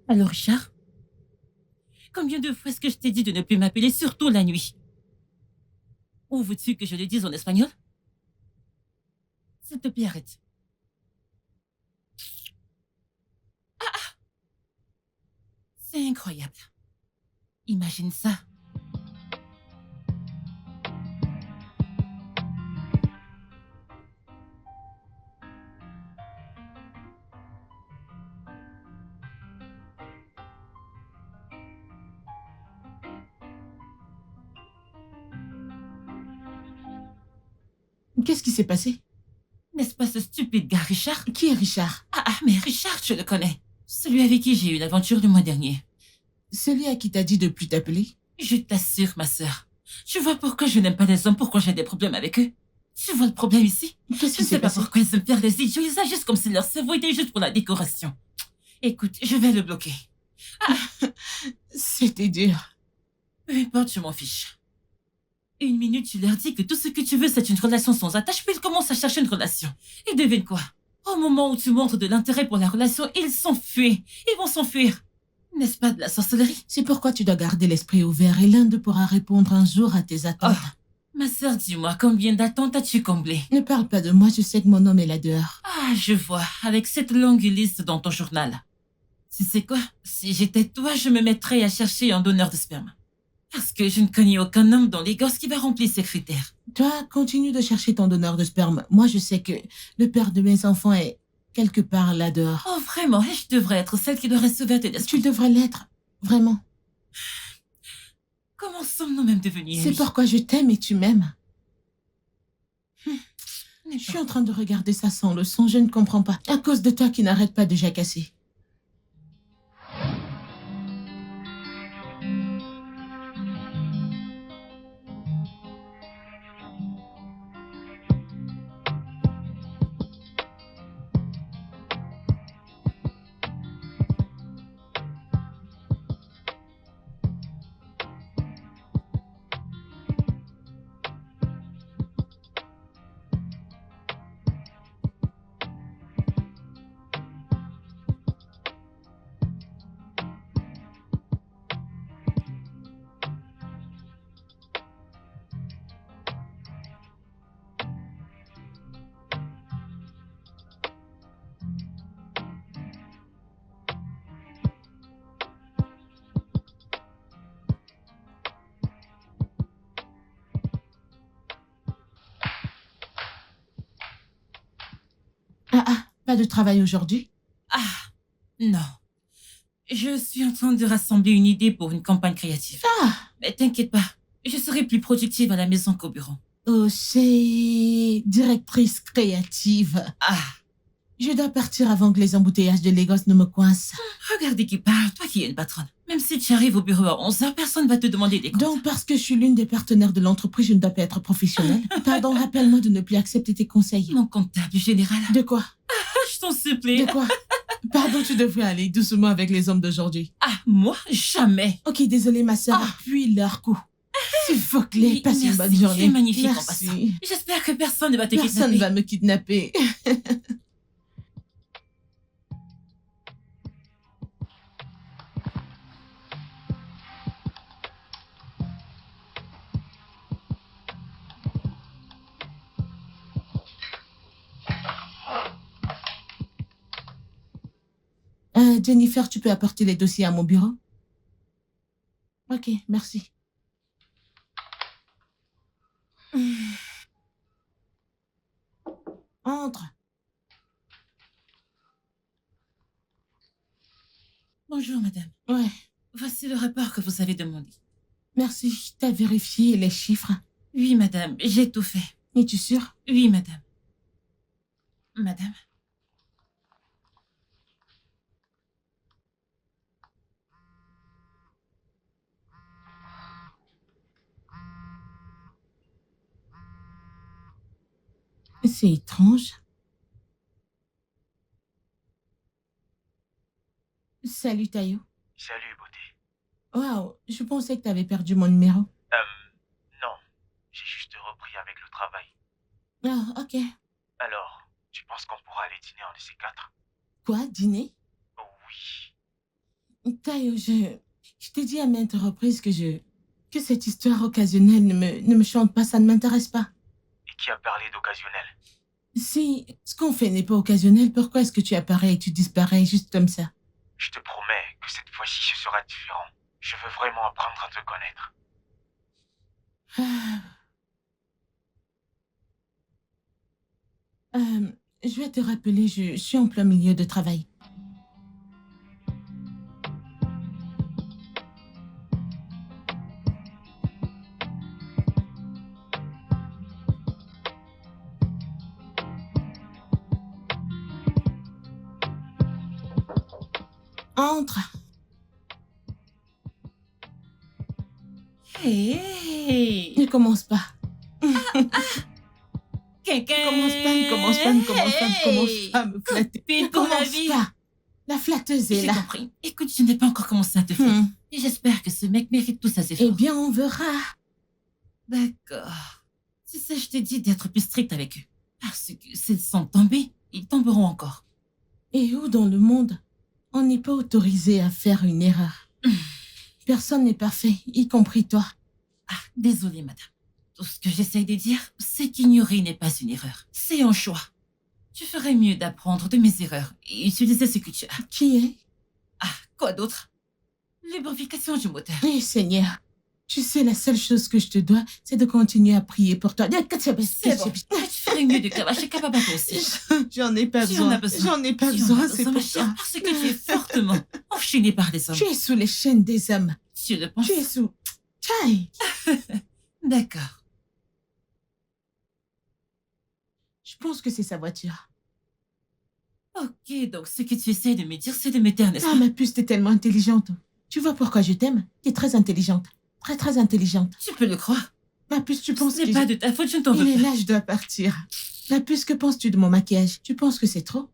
Alors, Richard, combien de fois est-ce que je t'ai dit de ne plus m'appeler, surtout la nuit? Ou veux-tu que je le dise en espagnol? S'il te plaît, arrête. C'est incroyable. Imagine ça. Qu'est-ce qui s'est passé? N'est-ce pas ce stupide gars, Richard? Qui est Richard? Mais Richard, je le connais. Celui avec qui j'ai eu une aventure le mois dernier. Celui à qui t'a dit de plus t'appeler? Je t'assure, ma sœur. Tu vois pourquoi je n'aime pas les hommes, pourquoi j'ai des problèmes avec eux? Tu vois le problème ici? Qu'est-ce qui Je ne sais s'est pas passé? pourquoi ils aiment faire les idiots, ils agissent comme si leur cerveau était juste pour la décoration. Écoute, je vais le bloquer. C'était dur. Peu importe, je m'en fiche. Une minute, tu leur dis que tout ce que tu veux, c'est une relation sans attache, puis ils commencent à chercher une relation. Et devine quoi? Au moment où tu montres de l'intérêt pour la relation, ils s'enfuient. Ils vont s'enfuir. N'est-ce pas de la sorcellerie? C'est pourquoi tu dois garder l'esprit ouvert et l'un d'eux pourra répondre un jour à tes attentes. Ma sœur, dis-moi, combien d'attentes as-tu comblé? Ne parle pas de moi, je sais que mon homme est là dehors. Je vois, avec cette longue liste dans ton journal. Tu sais quoi? Si j'étais toi, je me mettrais à chercher un donneur de sperme. Parce que je ne connais aucun homme dans les gosses qui va remplir ces critères. Toi, continue de chercher ton donneur de sperme. Moi, je sais que le père de mes enfants est quelque part là dehors. Oh, vraiment, je devrais être celle qui doit recevoir tes Tu devrais l'être, vraiment. Comment sommes-nous même devenus amis? C'est pourquoi je t'aime et tu m'aimes. Je suis en train de regarder ça sans le son, je ne comprends pas. À cause de toi qui n'arrête pas de jacasser. Pas de travail aujourd'hui? Non. Je suis en train de rassembler une idée pour une campagne créative. Mais t'inquiète pas, je serai plus productive à la maison qu'au bureau. Oh, c'est directrice créative. Je dois partir avant que les embouteillages de Lagos ne me coincent. Regardez qui parle, toi qui es une patronne. Même si tu arrives au bureau à 11h, personne ne va te demander des comptes. Donc, parce que je suis l'une des partenaires de l'entreprise, je ne dois pas être professionnelle. Pardon, rappelle-moi de ne plus accepter tes conseils. Mon comptable général. De quoi? Je t'en supplie. De quoi? Pardon, tu devrais aller doucement avec les hommes d'aujourd'hui. Moi? Jamais. Ok, désolée, ma sœur. Appuie leur coup. S'il vous plaît, passe une bonne journée. Tu es magnifique en Merci. passant. J'espère que personne ne va te kidnapper. Personne ne va me kidnapper. Jennifer, tu peux apporter les dossiers à mon bureau? Ok, merci. Entre. Bonjour, madame. Ouais. Voici le rapport que vous avez demandé. Merci. T'as vérifié les chiffres? Oui, madame, j'ai tout fait. Es-tu sûre? Oui, madame. Madame? C'est étrange. Salut, Tayo. Salut, beauté. Waouh, je pensais que t'avais perdu mon numéro. Non. J'ai juste repris avec le travail. Ok. Alors, tu penses qu'on pourra aller dîner en de ces quatre? Quoi, dîner? Oh oui. Tayo, je t'ai dit à maintes reprises que cette histoire occasionnelle ne me chante pas, ça ne m'intéresse pas. Et qui a parlé d'occasionnel? Si ce qu'on fait n'est pas occasionnel, pourquoi est-ce que tu apparais et tu disparais juste comme ça? Je te promets que cette fois-ci, ce sera différent. Je veux vraiment apprendre à te connaître. Je vais te rappeler, je suis en plein milieu de travail. Entre. Hey! Ne commence pas. Quelqu'un! Ne commence pas à me flatter. Pile Ne pour la commence vie! pas. La flatteuse est J'ai là. compris. Écoute, je n'ai pas encore commencé à te flatter. Et j'espère que ce mec mérite tout ça, c'est Eh bien, on verra. D'accord. Tu sais, je t'ai dit d'être plus strict avec eux. Parce que s'ils sont tombés, ils tomberont encore. Et où dans le monde on n'est pas autorisé à faire une erreur? Personne n'est parfait, y compris toi. Ah, désolée, madame. Tout ce que j'essaye de dire, c'est qu'ignorer n'est pas une erreur. C'est un choix. Tu ferais mieux d'apprendre de mes erreurs et utiliser ce que tu as. Qui est? Ah, quoi d'autre? Lubrification du moteur. Eh Seigneur, tu sais, la seule chose que je te dois, c'est de continuer à prier pour toi. C'est bon. Tu ferais mieux de cavacher Kababa aussi. J'en ai pas Tu en besoin. as besoin. J'en ai pas Tu en besoin, as c'est besoin, ma pour chère, toi. parce que tu es fortement enchaînée par des hommes. Tu es sous les chaînes des hommes. Tu le penses? Tu es sous... Tchaï. D'accord. Je pense que c'est sa voiture. Ok, donc ce que tu essaies de me dire, c'est de me taire, n'est-ce Ah, pas? ma puce, t'es tellement intelligente. Tu vois pourquoi je t'aime? T'es très intelligente. Très, très intelligente. Tu peux le croire. Ma puce, tu penses Ce n'est que... pas de ta faute, je ne t'en Il veux est pas. là, je dois partir. Ma puce, que penses-tu de mon maquillage? Tu penses que c'est trop?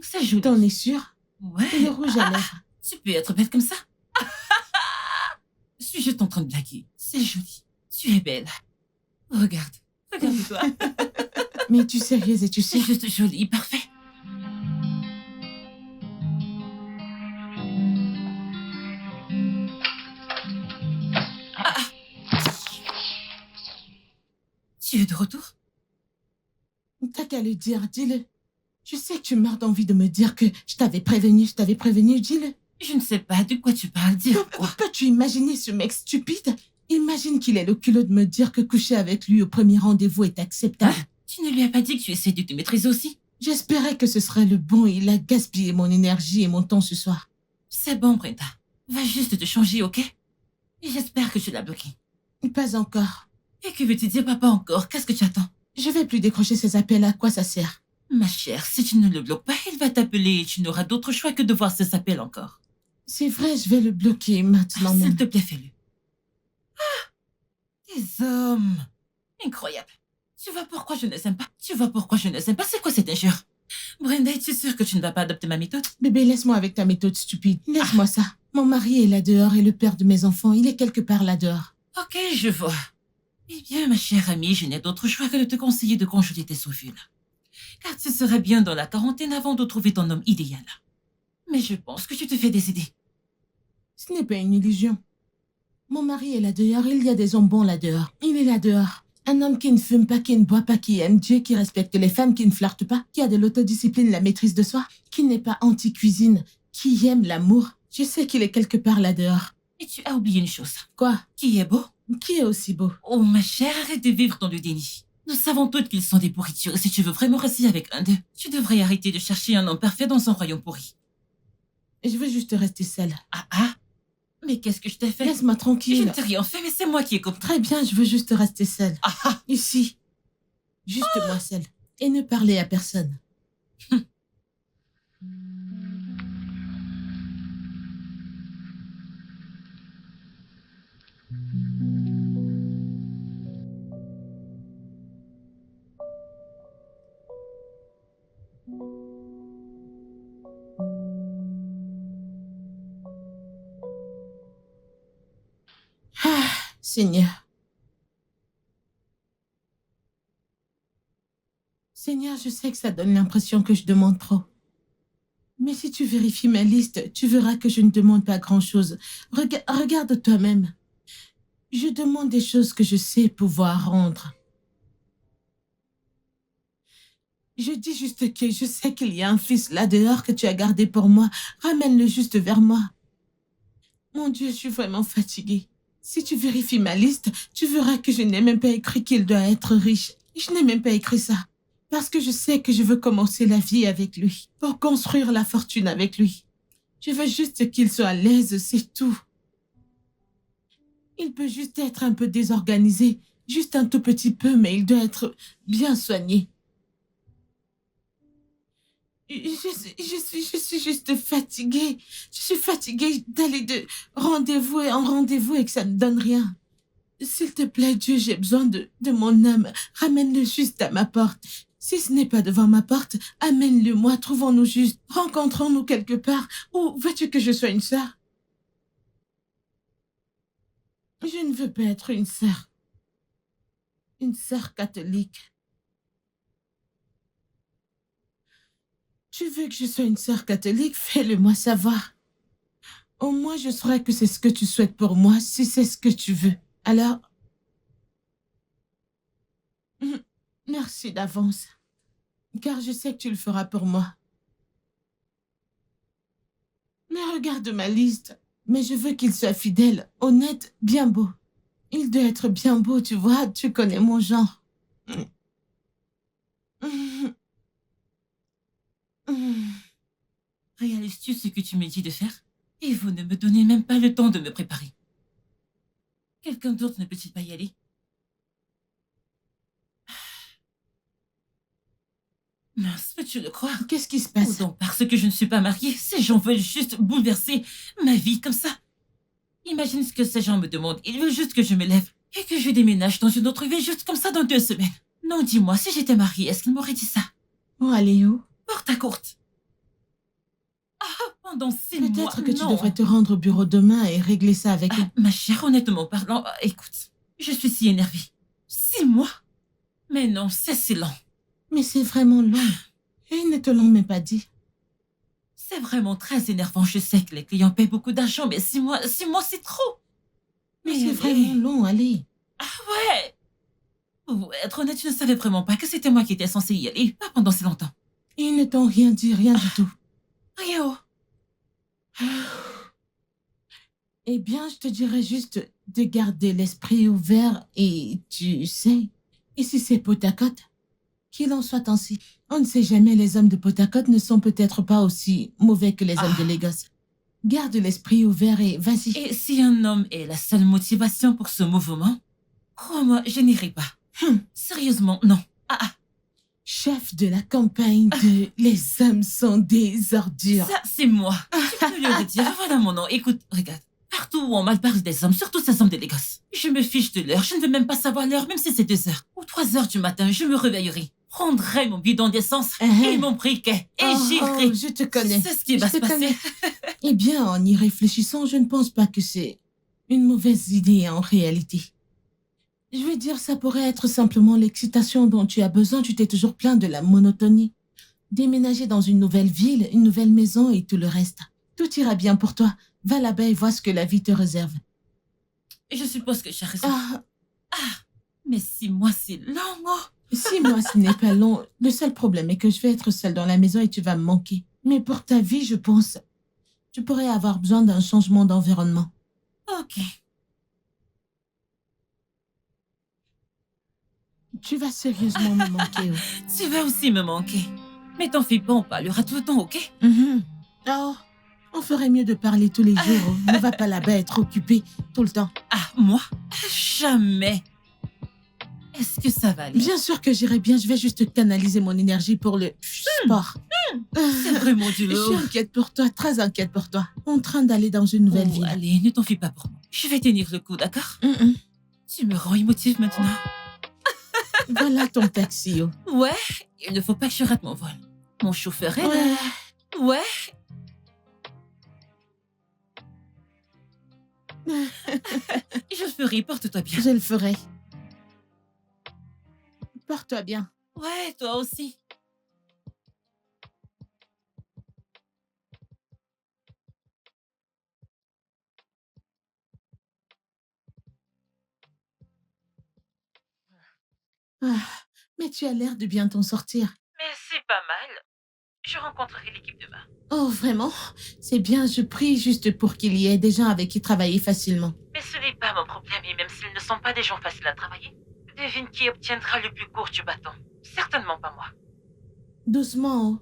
C'est joli. T'en es sûre? Ouais. Et le rouge à lèvres? Tu peux être belle comme ça? Suis-je juste en train de blaguer? C'est joli. Tu es belle. Regarde. Regarde-toi. Mais tu es sérieuse et tu sais... C'est juste joli, parfait. Tu es de retour? T'as qu'à le dire, dis-le. Je sais que tu meurs d'envie de me dire que je t'avais prévenu, dis-le. Je ne sais pas de quoi tu parles, dire quoi? Peux-tu imaginer ce mec stupide? Imagine qu'il ait le culot de me dire que coucher avec lui au premier rendez-vous est acceptable. Hein? Tu ne lui as pas dit que tu essaies de te maîtriser aussi? J'espérais que ce serait le bon et il a gaspillé mon énergie et mon temps ce soir. C'est bon, Brenda. Va juste te changer, ok? Et j'espère que tu l'as bloqué. Pas encore. Et que veux-tu dire, papa, encore? Qu'est-ce que tu attends? Je vais plus décrocher ces appels, à quoi ça sert? Ma chère, si tu ne le bloques pas, il va t'appeler et tu n'auras d'autre choix que de voir ces appels encore. C'est vrai, je vais le bloquer maintenant même. S'il te plaît, fais-le. Ah! Des hommes! Incroyable. Tu vois pourquoi je ne les aime pas? Tu vois pourquoi je ne les aime pas? C'est quoi cette injure? Brenda, es-tu sûre que tu ne vas pas adopter ma méthode? Bébé, laisse-moi avec ta méthode stupide. Laisse-moi ça. Mon mari est là dehors et le père de mes enfants, il est quelque part là dehors. Ok, je vois. Eh bien, ma chère amie, je n'ai d'autre choix que de te conseiller de congeler tes ovules. Car tu serais bien dans la quarantaine avant de trouver ton homme idéal. Mais je pense que tu te fais des idées. Ce n'est pas une illusion. Mon mari est là dehors, il y a des hommes bons là dehors. Il est là dehors. Un homme qui ne fume pas, qui ne boit pas, qui aime Dieu, qui respecte les femmes, qui ne flirte pas, qui a de l'autodiscipline, la maîtrise de soi, qui n'est pas anti-cuisine, qui aime l'amour. Je sais qu'il est quelque part là dehors. Et tu as oublié une chose. Quoi? Qui est beau? Qui est aussi beau? Oh, ma chère, arrête de vivre dans le déni. Nous savons toutes qu'ils sont des pourritures, et si tu veux vraiment rester avec un d'eux, tu devrais arrêter de chercher un homme parfait dans un royaume pourri. Je veux juste rester seule. Ah ah? Mais qu'est-ce que je t'ai fait? Laisse-moi Je tranquille. ne t'ai rien fait, mais c'est moi qui ai compris. Très bien, je veux juste rester seule. Ah ah! Ici. Juste moi seule. Et ne parler à personne. Ah, Seigneur. Seigneur, je sais que ça donne l'impression que je demande trop. Mais si tu vérifies ma liste, tu verras que je ne demande pas grand-chose. Regarde toi-même. Je demande des choses que je sais pouvoir rendre. Je dis juste que je sais qu'il y a un fils là dehors que tu as gardé pour moi. Ramène-le juste vers moi. Mon Dieu, je suis vraiment fatiguée. Si tu vérifies ma liste, tu verras que je n'ai même pas écrit qu'il doit être riche. Je n'ai même pas écrit ça. Parce que je sais que je veux commencer la vie avec lui. Pour construire la fortune avec lui. Je veux juste qu'il soit à l'aise, c'est tout. Il peut juste être un peu désorganisé. Juste un tout petit peu, mais il doit être bien soigné. Je suis juste fatiguée. Je suis fatiguée d'aller de rendez-vous en rendez-vous et que ça ne donne rien. S'il te plaît, Dieu, j'ai besoin de mon âme. Ramène-le juste à ma porte. Si ce n'est pas devant ma porte, amène-le moi. Trouvons-nous juste. Rencontrons-nous quelque part. Ou veux-tu que je sois une sœur? Je ne veux pas être une sœur. Une sœur catholique. Tu veux que je sois une sœur catholique? Fais-le moi savoir. Au moins, je saurai que c'est ce que tu souhaites pour moi, si c'est ce que tu veux. Alors, merci d'avance, car je sais que tu le feras pour moi. Mais regarde ma liste. Mais je veux qu'il soit fidèle, honnête, bien beau. Il doit être bien beau, tu vois, tu connais mon genre. Réalises-tu ce que tu me dis de faire? Et vous ne me donnez même pas le temps de me préparer. Quelqu'un d'autre ne peut-il pas y aller? Mince, peux-tu le croire? Qu'est-ce qui se Ou passe? donc parce que je ne suis pas mariée, ces gens veulent juste bouleverser ma vie comme ça. Imagine ce que ces gens me demandent. Ils veulent juste que je me lève et que je déménage dans une autre ville juste comme ça dans 2 semaines. Non, dis-moi, si j'étais mariée, est-ce qu'ils m'auraient dit ça? Oh, Aléo, Porte à courte. Pendant 6 mois, peut-être que tu non. devrais te rendre au bureau demain et régler ça avec eux. Ma chère, honnêtement parlant, écoute, je suis si énervée. 6 mois? Mais non, c'est lent. Mais c'est vraiment long. Et ils ne te l'ont même pas dit. C'est vraiment très énervant. Je sais que les clients paient beaucoup d'argent, mais 6 mois, 6 mois, c'est trop. Mais Mais c'est allez. vraiment long, allez. Ouais. Pour être honnête, je ne savais vraiment pas que c'était moi qui étais censée y aller, pas pendant si longtemps. Ils ne t'ont rien dit, rien du tout. Rio. Eh bien, je te dirais juste de garder l'esprit ouvert et tu sais, ici c'est Potacote. Qu'il en soit ainsi. On ne sait jamais, les hommes de Potacote ne sont peut-être pas aussi mauvais que les hommes de Lagos. Garde l'esprit ouvert et vas-y. Et si un homme est la seule motivation pour ce mouvement, crois-moi, je n'irai pas. Sérieusement, non. Chef de la campagne de Les hommes sont des ordures. Ça, c'est moi. Tu peux le redire. Voilà mon nom. Écoute, regarde. Partout où on mal parle des hommes, surtout ces hommes de Lagos. Je me fiche de l'heure. Je ne veux même pas savoir l'heure, même si c'est 2 heures ou 3 heures du matin. Je me réveillerai, prendrai mon bidon d'essence et mon briquet et j'irai. Je te connais. C'est ce qui va se passer. Eh bien, en y réfléchissant, je ne pense pas que c'est une mauvaise idée en réalité. Je veux dire, ça pourrait être simplement l'excitation dont tu as besoin. Tu t'es toujours plaint de la monotonie. Déménager dans une nouvelle ville, une nouvelle maison et tout le reste. Tout ira bien pour toi. Va là-bas et vois ce que la vie te réserve. Je suppose que j'ai raison. Mais 6 mois, c'est long. Oh. 6 mois, ce n'est pas long. Le seul problème est que je vais être seule dans la maison et tu vas me manquer. Mais pour ta vie, je pense, tu pourrais avoir besoin d'un changement d'environnement. Ok. Tu vas sérieusement me manquer. Tu vas aussi me manquer. Mais t'en fais pas, on parlera tout le temps, ok? Oh, on ferait mieux de parler tous les jours. Ne va pas là-bas être occupé tout le temps. Moi? Jamais. Est-ce que ça va aller? Bien sûr que j'irai bien. Je vais juste canaliser mon énergie pour le sport. C'est vraiment du Je lourd. suis inquiète pour toi, très inquiète pour toi. En train d'aller dans une nouvelle ville. Allez, ne t'en fie pas pour moi. Je vais tenir le coup, d'accord? Tu me rends émotive maintenant. Voilà ton taxi. Ouais, il ne faut pas que je rate mon vol. Mon chauffeur est là. Ouais. Je le ferai, porte-toi bien. Je le ferai. Porte-toi bien. Ouais, toi aussi. Mais tu as l'air de bien t'en sortir. Mais c'est pas mal. Je rencontrerai l'équipe demain. Oh, vraiment? C'est bien, je prie juste pour qu'il y ait des gens avec qui travailler facilement. Mais ce n'est pas mon problème, et même s'ils ne sont pas des gens faciles à travailler, devine qui obtiendra le plus court du bâton. Certainement pas moi. Doucement.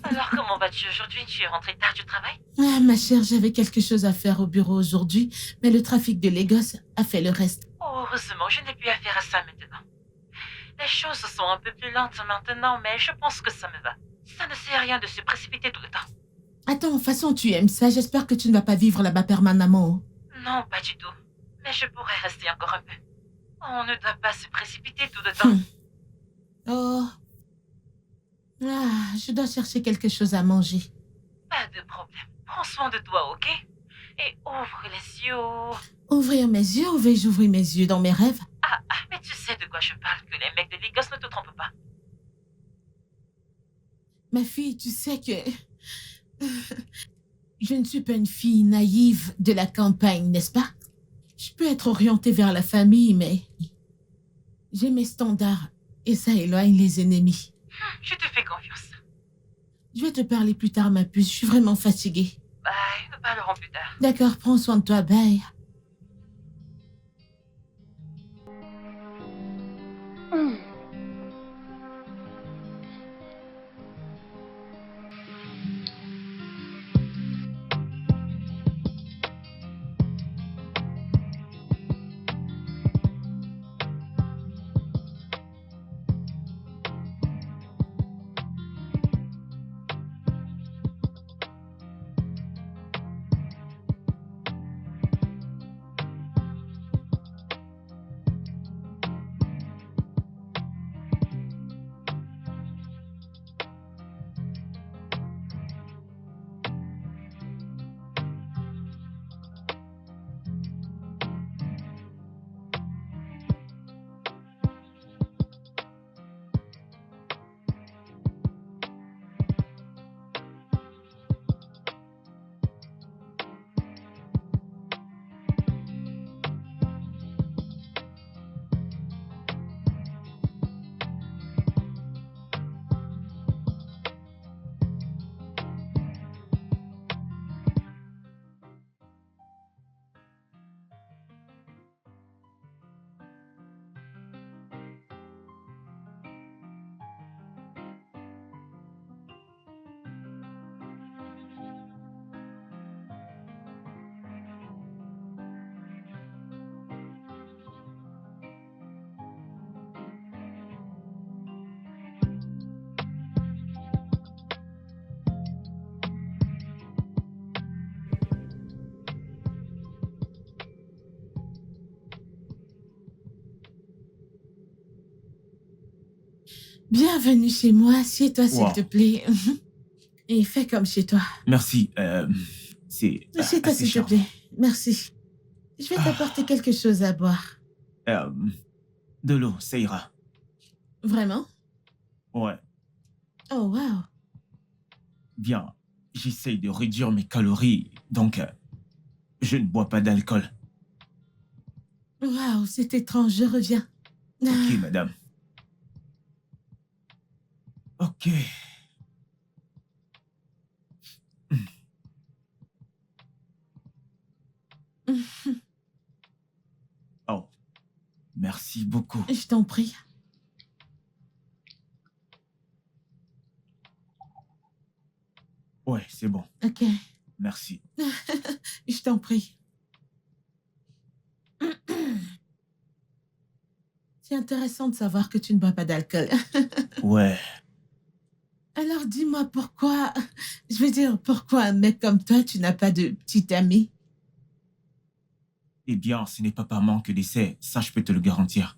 Alors comment vas-tu aujourd'hui? Tu es rentrée tard du travail? Ah, ma chère, j'avais quelque chose à faire au bureau aujourd'hui, mais le trafic de Lagos a fait le reste. Oh, heureusement, je n'ai plus affaire à ça maintenant. Les choses sont un peu plus lentes maintenant, mais je pense que ça me va. Ça ne sert à rien de se précipiter tout le temps. Attends, de toute façon, tu aimes ça. J'espère que tu ne vas pas vivre là-bas permanemment. Non, pas du tout. Mais je pourrais rester encore un peu. On ne doit pas se précipiter tout le temps. Oh. Ah, je dois chercher quelque chose à manger. Pas de problème. Prends soin de toi, ok? Et ouvre les yeux. Ouvrir mes yeux ou vais-je ouvrir mes yeux dans mes rêves? Mais tu sais de quoi je parle, que les mecs de Lagos ne te trompent pas. Ma fille, tu sais que... Je ne suis pas une fille naïve de la campagne, n'est-ce pas? Je peux être orientée vers la famille, mais... J'ai mes standards et ça éloigne les ennemis. Je te fais confiance. Je vais te parler plus tard, ma puce. Je suis vraiment fatiguée. Bye, nous parlerons plus tard. D'accord, prends soin de toi, bye. Bienvenue chez moi. Assieds-toi, s'il Wow. te plaît. Et fais comme chez toi. Merci. C'est Assieds-toi, assez s'il te charmant. plaît. Merci. Je vais t'apporter quelque chose à boire. De l'eau, ça ira. Vraiment? Ouais. Oh, wow. Bien. J'essaye de réduire mes calories, donc je ne bois pas d'alcool. Wow, c'est étrange. Je reviens. Ok, madame. Ok. Oh. Merci beaucoup. Je t'en prie. Ouais, c'est bon. Ok. Merci. Je t'en prie. C'est intéressant de savoir que tu ne bois pas d'alcool. Ouais. Alors dis-moi pourquoi... Je veux dire, pourquoi un mec comme toi, tu n'as pas de petit ami? Eh bien, ce n'est pas par manque d'essai, ça je peux te le garantir.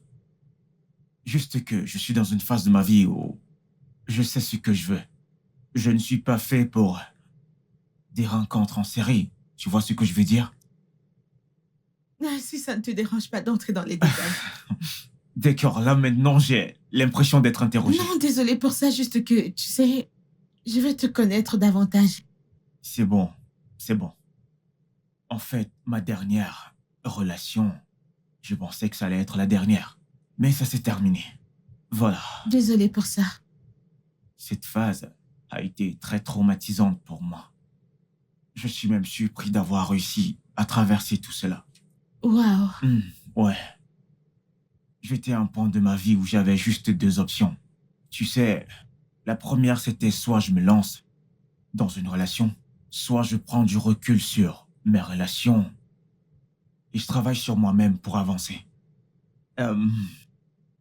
Juste que je suis dans une phase de ma vie où je sais ce que je veux. Je ne suis pas fait pour des rencontres en série. Tu vois ce que je veux dire? Ah, si ça ne te dérange pas d'entrer dans les détails. D'accord, là maintenant j'ai l'impression d'être interrogé. Non, désolé pour ça, juste que, tu sais, je veux te connaître davantage. C'est bon, c'est bon. En fait, ma dernière relation, je pensais que ça allait être la dernière. Mais ça s'est terminé. Voilà. Désolée pour ça. Cette phase a été très traumatisante pour moi. Je suis même surpris d'avoir réussi à traverser tout cela. Waouh. Ouais. J'étais à un point de ma vie où j'avais juste deux options. Tu sais, la première, c'était soit je me lance dans une relation, soit je prends du recul sur mes relations et je travaille sur moi-même pour avancer.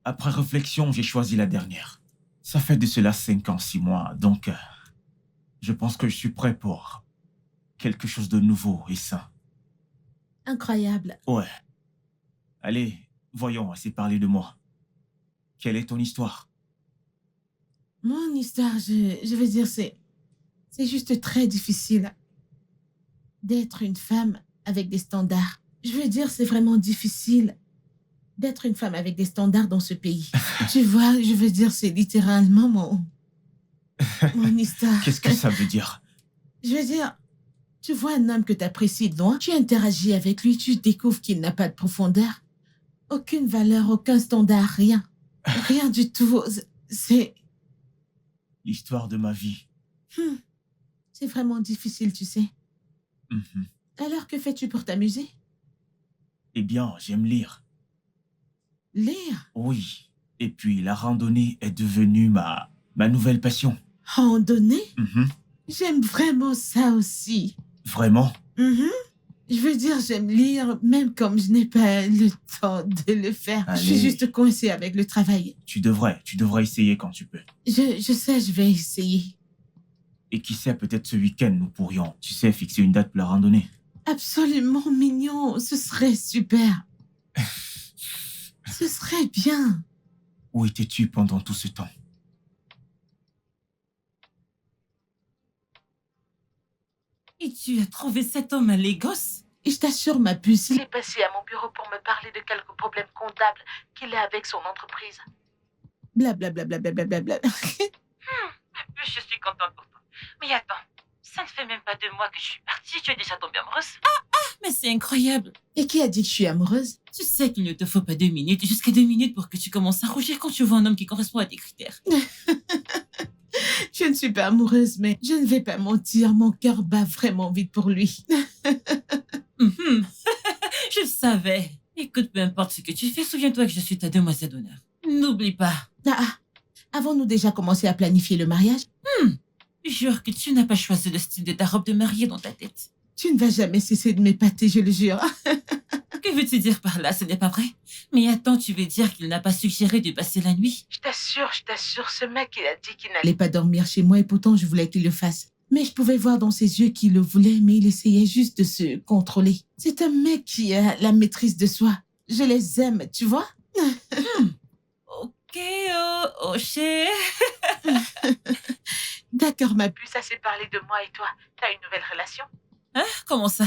Après réflexion, j'ai choisi la dernière. Ça fait de cela 5 ans, 6 mois, donc je pense que je suis prêt pour quelque chose de nouveau et sain. Incroyable. Ouais. Allez, voyons, assez parler de moi. Quelle est ton histoire? Mon histoire, je veux dire, c'est juste très difficile d'être une femme avec des standards. Je veux dire, c'est vraiment difficile d'être une femme avec des standards dans ce pays. Tu vois, je veux dire, c'est littéralement mon histoire. Qu'est-ce que ça veut dire? Je veux dire, tu vois un homme que tu apprécies de loin, tu interagis avec lui, tu découvres qu'il n'a pas de profondeur, aucune valeur, aucun standard, rien. Rien du tout. C'est L'histoire de ma vie. c'est vraiment difficile, tu sais. Mhm. Alors, que fais-tu pour t'amuser? Eh bien, j'aime lire. Lire? Oui. Et puis, la randonnée est devenue ma nouvelle passion. Randonnée? Mhm. J'aime vraiment ça aussi. Vraiment? Mhm. Je veux dire, j'aime lire, même comme je n'ai pas le temps de le faire. Je suis Allez. juste coincée avec le travail. Tu devrais essayer quand tu peux. Je sais, je vais essayer. Et qui sait, peut-être ce week-end, nous pourrions, tu sais, fixer une date pour la randonnée. Absolument mignon, ce serait super. Ce serait bien. Où étais-tu pendant tout ce temps? Et tu as trouvé cet homme à Lagos? Et je t'assure, ma puce, il est passé à mon bureau pour me parler de quelques problèmes comptables qu'il a avec son entreprise. Blablabla. Je suis contente pour toi. Mais attends, ça ne fait même pas 2 mois que je suis partie, tu es déjà tombée amoureuse? Mais c'est incroyable. Et qui a dit que je suis amoureuse? Tu sais qu'il ne te faut pas 2 minutes, jusqu'à 2 minutes pour que tu commences à rougir quand tu vois un homme qui correspond à tes critères. Je ne suis pas amoureuse, mais je ne vais pas mentir, mon cœur bat vraiment vite pour lui. Mhm. Je le savais. Écoute, peu importe ce que tu fais, souviens-toi que je suis ta demoiselle d'honneur. N'oublie pas. Avons-nous déjà commencé à planifier le mariage? Jure que tu n'as pas choisi le style de ta robe de mariée dans ta tête. Tu ne vas jamais cesser de m'épater, je le jure. Que veux-tu dire par là? Ce n'est pas vrai. Mais attends, tu veux dire qu'il n'a pas suggéré de passer la nuit? Je t'assure, ce mec, il a dit qu'il n'allait pas dormir chez moi et pourtant je voulais qu'il le fasse. Mais je pouvais voir dans ses yeux qu'il le voulait, mais il essayait juste de se contrôler. C'est un mec qui a la maîtrise de soi. Je les aime, tu vois? Ok, oh cher. D'accord, ma puce, assez parlé de moi et toi. T'as une nouvelle relation? Hein? Comment ça?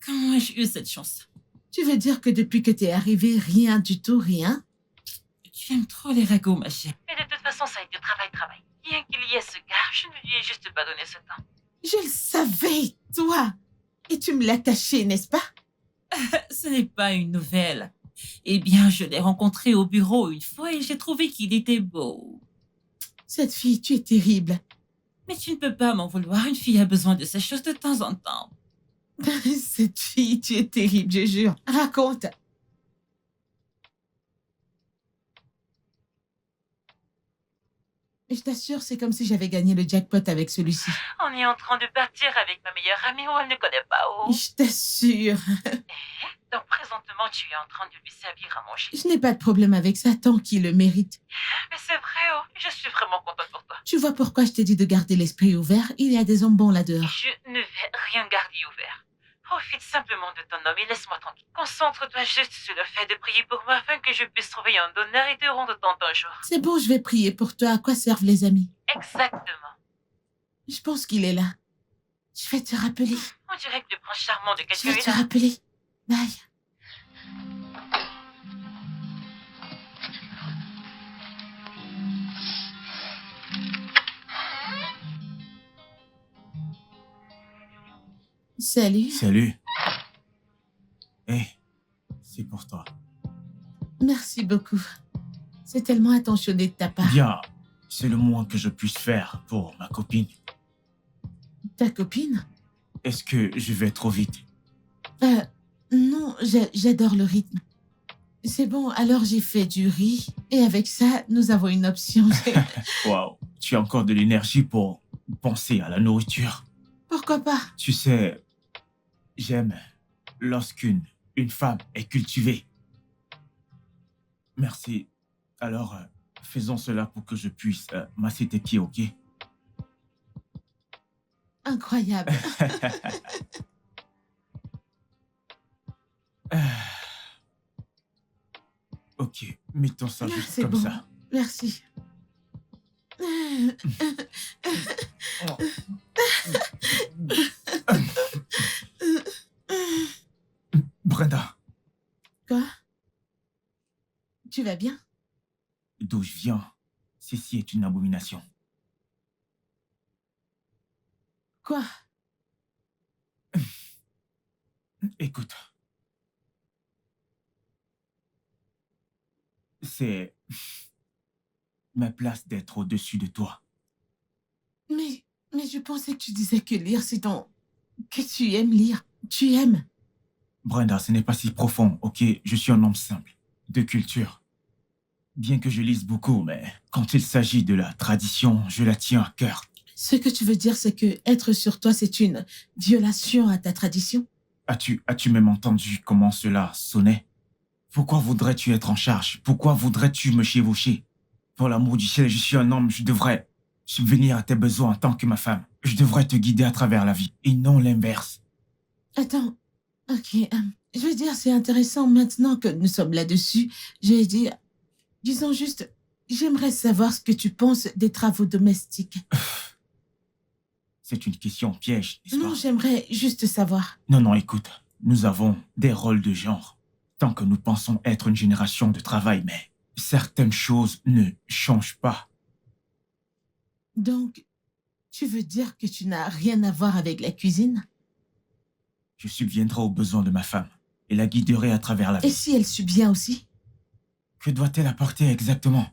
Comment ai-je eu cette chance? Tu veux dire que depuis que t'es arrivée, rien du tout, rien? Tu aimes trop les ragots, ma chère. Et de toute façon, ça a été travail. Bien qu'il y ait ce gars, je ne lui ai juste pas donné ce temps. Je le savais, toi! Et tu me l'as caché, n'est-ce pas? Ce n'est pas une nouvelle. Eh bien, je l'ai rencontré au bureau une fois et j'ai trouvé qu'il était beau. Cette fille, tu es terrible. Mais tu ne peux pas m'en vouloir, une fille a besoin de ces choses de temps en temps. Cette fille, tu es terrible, je jure. Raconte. Je t'assure, c'est comme si j'avais gagné le jackpot avec celui-ci. On est en train de partir avec ma meilleure amie où elle ne connaît pas où. Je t'assure. Donc présentement, tu es en train de lui servir à manger. Je n'ai pas de problème avec ça tant qu'il le mérite. Mais c'est vrai, oh, je suis vraiment contente pour toi. Tu vois pourquoi je t'ai dit de garder l'esprit ouvert? Il y a des hommes bons là-dehors. Je ne vais rien garder ouvert. Profite simplement de ton homme et laisse-moi tranquille. Concentre-toi juste sur le fait de prier pour moi afin que je puisse trouver un donneur et te rendre tant un jour. C'est bon, je vais prier pour toi. À quoi servent les amis? Exactement. Je pense qu'il est là. Je vais te rappeler. On dirait que le prince charmant de Je quelqu'un vais est te là. rappeler. Bye. Salut. Salut. Hé, c'est pour toi. Merci beaucoup. C'est tellement attentionné de ta part. Bien, c'est le moins que je puisse faire pour ma copine. Ta copine? Est-ce que je vais trop vite? Non, j'adore le rythme. C'est bon, alors j'ai fait du riz. Et avec ça, nous avons une option. Waouh, tu as encore de l'énergie pour penser à la nourriture. Pourquoi pas? Tu sais, j'aime lorsqu'une femme est cultivée. Merci. Alors, faisons cela pour que je puisse masser tes pieds, ok? Incroyable. Ok, mettons ça Ah, juste c'est comme bon. ça. Merci. Brenda, Quoi? Tu vas bien? d'où je viens, ceci est une abomination. Quoi? Écoute, c'est ma place d'être au-dessus de toi. Mais je pensais que tu disais que lire, c'est ton... que tu aimes lire. Tu aimes. Brenda, ce n'est pas si profond, ok? Je suis un homme simple, de culture. Bien que je lise beaucoup, mais quand il s'agit de la tradition, je la tiens à cœur. Ce que tu veux dire, c'est que être sur toi, c'est une violation à ta tradition? As-tu même entendu comment cela sonnait? Pourquoi voudrais-tu être en charge? Pourquoi voudrais-tu me chevaucher? Pour l'amour du ciel, je suis un homme, je devrais subvenir à tes besoins en tant que ma femme. Je devrais te guider à travers la vie, et non l'inverse. Attends. Ok. Je veux dire, c'est intéressant maintenant que nous sommes là-dessus. J'ai dit... Disons juste... J'aimerais savoir ce que tu penses des travaux domestiques. C'est une question piège, n'est-ce pas? Non, j'aimerais juste savoir. Non, écoute, nous avons des rôles de genre. Tant que nous pensons être une génération de travail, mais certaines choses ne changent pas. Donc, tu veux dire que tu n'as rien à voir avec la cuisine? Je subviendrai aux besoins de ma femme et la guiderai à travers la Et vie. si elle subvient aussi? Que doit-elle apporter exactement?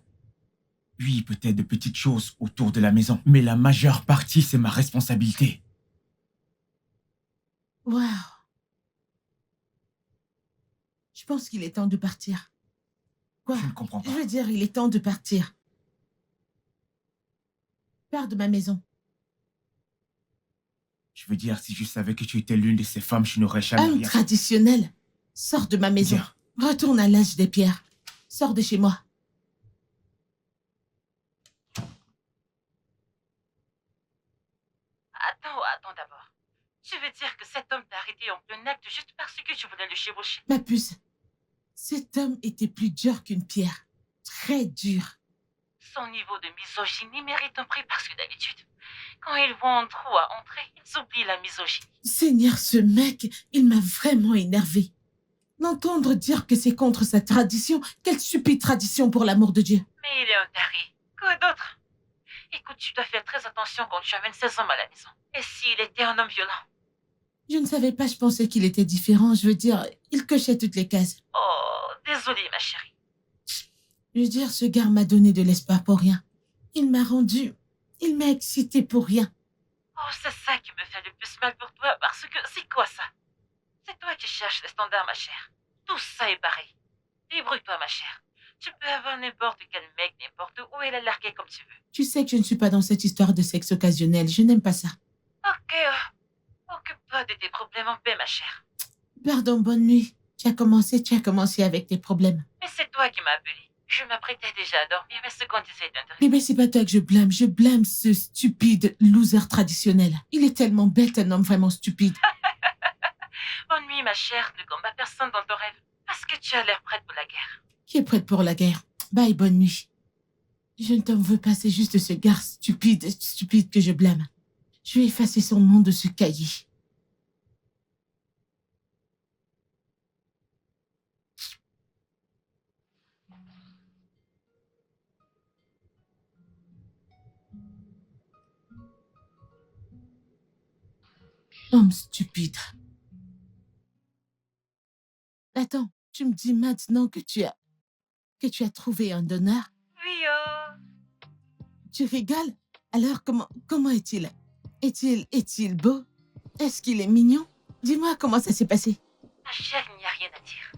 Oui, peut-être de petites choses autour de la maison, mais la majeure partie, c'est ma responsabilité. Waouh. Je pense qu'il est temps de partir. Quoi? Je ne comprends Je pas. veux dire, il est temps de partir. Pars de ma maison. Je veux dire, si je savais que tu étais l'une de ces femmes, je n'aurais jamais Homme rien. traditionnel. Sors de ma maison. Bien. Retourne à l'âge des pierres. Sors de chez moi. Attends d'abord. Tu veux dire que cet homme t'a arrêté en plein acte juste parce que tu voulais le chevaucher? Ma puce. Cet homme était plus dur qu'une pierre. Très dur. Son niveau de misogynie mérite un prix parce que d'habitude, quand ils voient un trou à entrer, ils oublient la misogynie. Seigneur, ce mec, il m'a vraiment énervé. L'entendre dire que c'est contre sa tradition, quelle stupide tradition pour l'amour de Dieu. Mais il est un taré. Quoi d'autre? Écoute, tu dois faire très attention quand tu amènes ces hommes à la maison. Et s'il était un homme violent? Je ne savais pas, je pensais qu'il était différent. Je veux dire, il cochait toutes les cases. Oh, désolée, ma chérie. Je veux dire, ce gars m'a donné de l'espoir pour rien. Il m'a excité pour rien. Oh, c'est ça qui me fait le plus mal pour toi, parce que c'est quoi ça? C'est toi qui cherches les standards, ma chère. Tout ça est pareil. Débrouille-toi, ma chère. Tu peux avoir n'importe quel mec, n'importe où, et la larguer comme tu veux. Tu sais que je ne suis pas dans cette histoire de sexe occasionnel. Je n'aime pas ça. Ok, occupe-toi de tes problèmes en paix, ma chère. Pardon, bonne nuit. Tu as commencé avec tes problèmes. Mais c'est toi qui m'as appelé. Je m'apprêtais déjà à dormir, mais ce qu'on disait est intéressant. Mais c'est pas toi que je blâme ce stupide loser traditionnel. Il est tellement bête, un homme vraiment stupide. Bonne nuit, ma chère. Ne combat personne dans ton rêve. Parce que tu as l'air prête pour la guerre. Qui est prête pour la guerre? Bye, bonne nuit. Je ne t'en veux pas, c'est juste ce gars stupide que je blâme. Je vais effacer son nom de ce cahier. Homme stupide. Attends, tu me dis maintenant que tu as... que tu as trouvé un donneur? Oui, Tu rigoles? Alors, comment est-il? Est-il beau? Est-ce qu'il est mignon? Dis-moi comment ça s'est passé. ma chère, il n'y a rien à dire.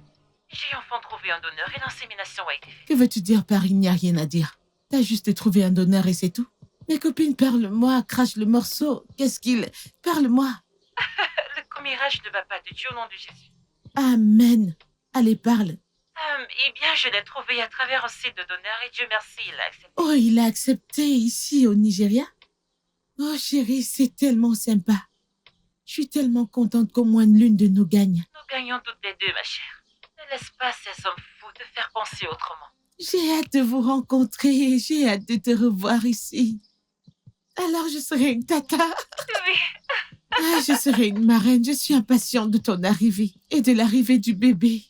J'ai enfin trouvé un donneur et l'insémination a été faite. Que veux-tu dire par il n'y a rien à dire? T'as juste trouvé un donneur et c'est tout? Mes copines, parle-moi, crache le morceau. Qu'est-ce qu'il... Parle-moi. Le commérage ne va pas de Dieu au nom de Jésus. Amen. Allez, parle. Eh bien, je l'ai trouvé à travers un site de donneurs et Dieu merci, il a accepté. Oh, il a accepté ici au Nigeria? Oh, chérie, c'est tellement sympa. Je suis tellement contente qu'au moins l'une de nous gagne. Nous gagnons toutes les deux, ma chère. Ne laisse pas ces hommes fous te faire penser autrement. J'ai hâte de vous rencontrer. J'ai hâte de te revoir ici. Alors, je serai une tata. Oui. Ah, je serai une marraine. Je suis impatiente de ton arrivée et de l'arrivée du bébé.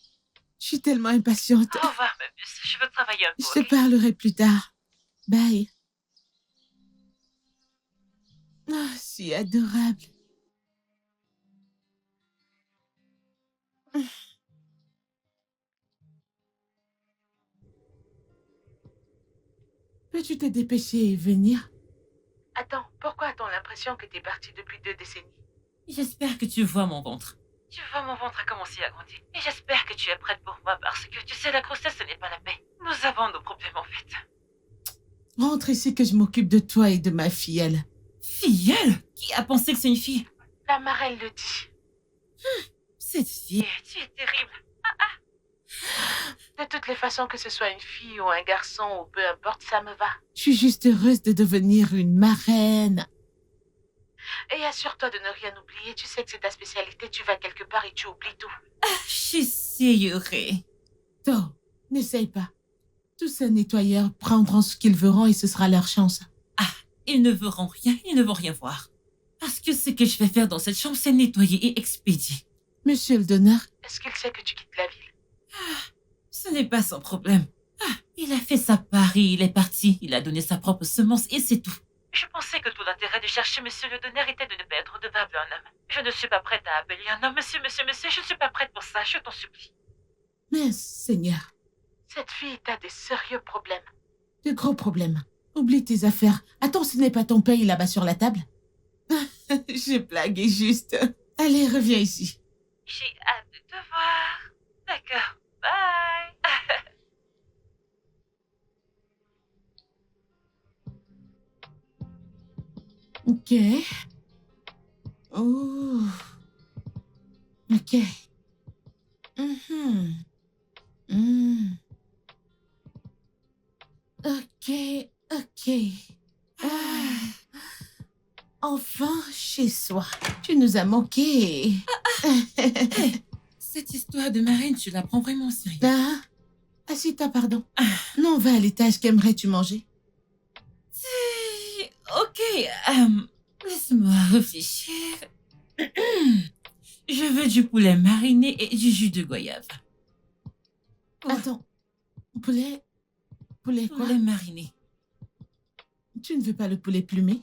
Je suis tellement impatiente. Au revoir, ma puce. Je veux travailler un peu. Je te Ok? parlerai plus tard. Bye. Ah, si adorable. Peux-tu te dépêcher et venir? Attends, pourquoi a-t-on l'impression que t'es partie depuis 2 décennies? J'espère que tu vois mon ventre. Tu vois, mon ventre a commencé à grandir. Et j'espère que tu es prête pour moi parce que tu sais, la grossesse, ce n'est pas la paix. Nous avons nos problèmes, en fait. Rentre ici que je m'occupe de toi et de ma filleule. Filleule? Qui a pensé que c'est une fille? La marraine le dit. Cette fille, tu es terrible. De toutes les façons, que ce soit une fille ou un garçon ou peu importe, ça me va. Je suis juste heureuse de devenir une marraine. Et assure-toi de ne rien oublier. Tu sais que c'est ta spécialité. Tu vas quelque part et tu oublies tout. J'essayerai. To, n'essaye pas. Tous ces nettoyeurs prendront ce qu'ils verront et ce sera leur chance. Ils ne verront rien, ils ne vont rien voir. Parce que ce que je vais faire dans cette chambre, c'est nettoyer et expédier. Monsieur le donneur, est-ce qu'il sait que tu quittes la ville? Ce n'est pas son problème. Il a fait sa part et il est parti. Il a donné sa propre semence et c'est tout. Je pensais que tout l'intérêt de chercher monsieur le donneur était de ne pas être redevable à un homme. Je ne suis pas prête à appeler un homme monsieur, je ne suis pas prête pour ça, je t'en supplie. Mais Seigneur, cette fille a des sérieux problèmes. De gros problèmes. Oublie tes affaires. Attends, ce n'est pas ton paye là-bas sur la table? J'ai blagué juste. Allez, reviens ici. J'ai hâte de te voir. D'accord, bye. Ok. Oh. Ok. Ok. Enfin, chez soi. Tu nous as manqué. Cette histoire de marraine, tu la prends vraiment au sérieux. Ah, assis-toi, pardon. Non, va à l'étage. Qu'aimerais-tu manger? Ok, laisse-moi réfléchir. Je veux du poulet mariné et du jus de goyave. Attends. Poulet quoi? Poulet mariné. Tu ne veux pas le poulet plumé?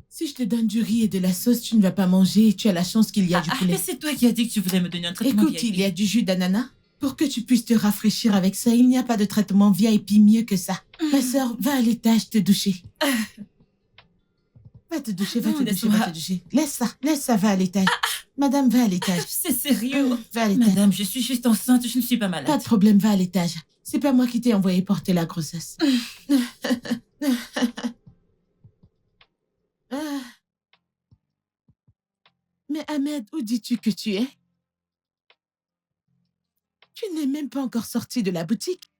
Si je te donne du riz et de la sauce, tu ne vas pas manger. Tu as la chance qu'il y a du poulet. Mais c'est toi qui as dit que tu voulais me donner un traitement Écoute, VIP. il y a du jus d'ananas. Pour que tu puisses te rafraîchir avec ça, il n'y a pas de traitement VIP mieux que ça. Ma sœur, va à l'étage te doucher. Va te doucher, va Non, te doucher, va te doucher. Laisse ça, va à l'étage. Madame, va à l'étage. C'est sérieux. Va à l'étage. Madame, je suis juste enceinte, je ne suis pas malade. Pas de problème, va à l'étage. C'est pas moi qui t'ai envoyé porter la grossesse. Mais Ahmed, où dis-tu que tu es? Tu n'es même pas encore sorti de la boutique.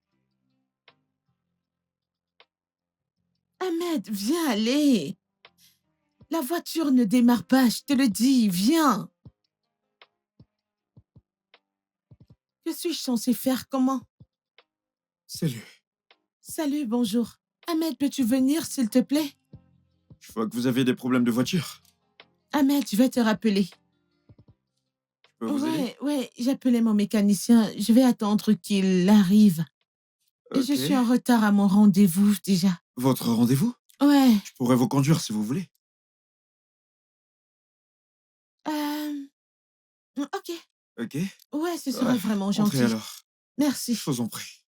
Ahmed, viens aller. La voiture ne démarre pas, je te le dis, viens. Que suis-je censée faire? Comment? Salut. Salut, bonjour. Ahmed, peux-tu venir, s'il te plaît? Je vois que vous avez des problèmes de voiture. Ahmed, je vais te rappeler. Je peux vous aider? Ouais, j'appelais mon mécanicien. Je vais attendre qu'il arrive. Et je Ok. suis en retard à mon rendez-vous, déjà. Votre rendez-vous? Ouais. Je pourrais vous conduire si vous voulez. Ok. Ok. Ouais, ce sera vraiment Entrez gentil. alors. Merci. Je vous en prie.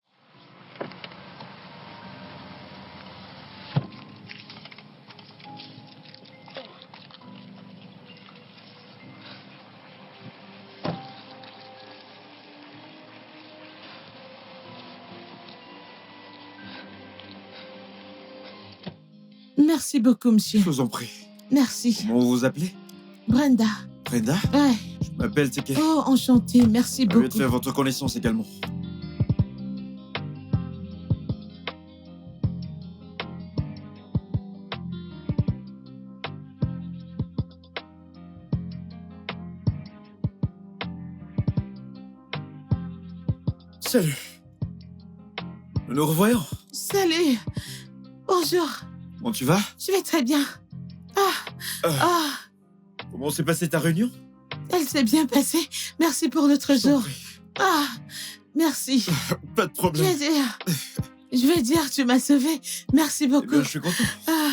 Merci beaucoup, monsieur. Je vous en prie. Merci. Comment vous vous appelez? Brenda. Brenda? Ouais. Je m'appelle Teke. Oh, enchantée. Merci Ravi de beaucoup. faire votre connaissance également. Salut. Nous nous revoyons. Salut. Bonjour. Comment tu vas? Je vais très bien. Ah, Comment s'est passée ta réunion? elle s'est bien passée. Merci pour l'autre Je t'en jour. prie. Ah, merci. Pas de problème. Je vais dire, tu m'as sauvé. Merci Eh beaucoup. bien, je suis content. Ah,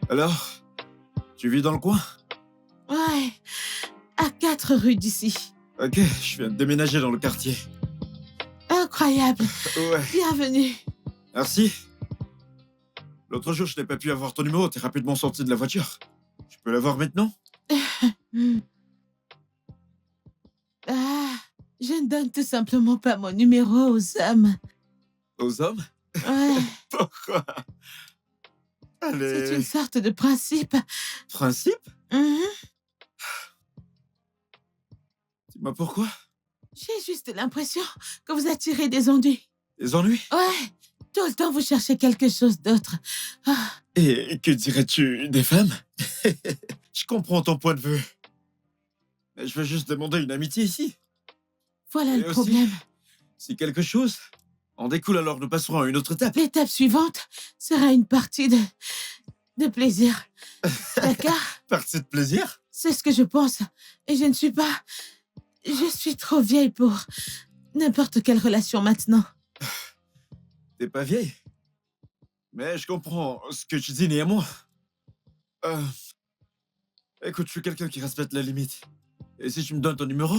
Alors, tu vis dans le coin? ouais. À 4 rues d'ici. Ok, je viens de déménager dans le quartier. Incroyable. Ouais, Bienvenue. merci. L'autre jour, je n'ai pas pu avoir ton numéro, t'es rapidement sorti de la voiture. Je peux l'avoir maintenant? Ah, je ne donne tout simplement pas mon numéro aux hommes. Aux hommes? Ouais, Pourquoi? c'est Allez. une sorte de principe. Principe? Mhm. Dis-moi pourquoi? J'ai juste l'impression que vous attirez des ennuis. Des ennuis? Ouais, tout le temps vous cherchez quelque chose d'autre. Ah, Et que dirais-tu des femmes? Je comprends ton point de vue. Mais je veux juste demander une amitié ici. voilà Et le aussi- problème. Si quelque chose en découle, alors nous passerons à une autre étape. L'étape suivante sera une partie de plaisir. D'accord? Partie de plaisir? C'est ce que je pense. Et je ne suis pas... Je suis trop vieille pour n'importe quelle relation maintenant. T'es pas vieille. Mais je comprends ce que tu dis, néanmoins. Écoute, je suis quelqu'un qui respecte les limites. Et si tu me donnes ton numéro,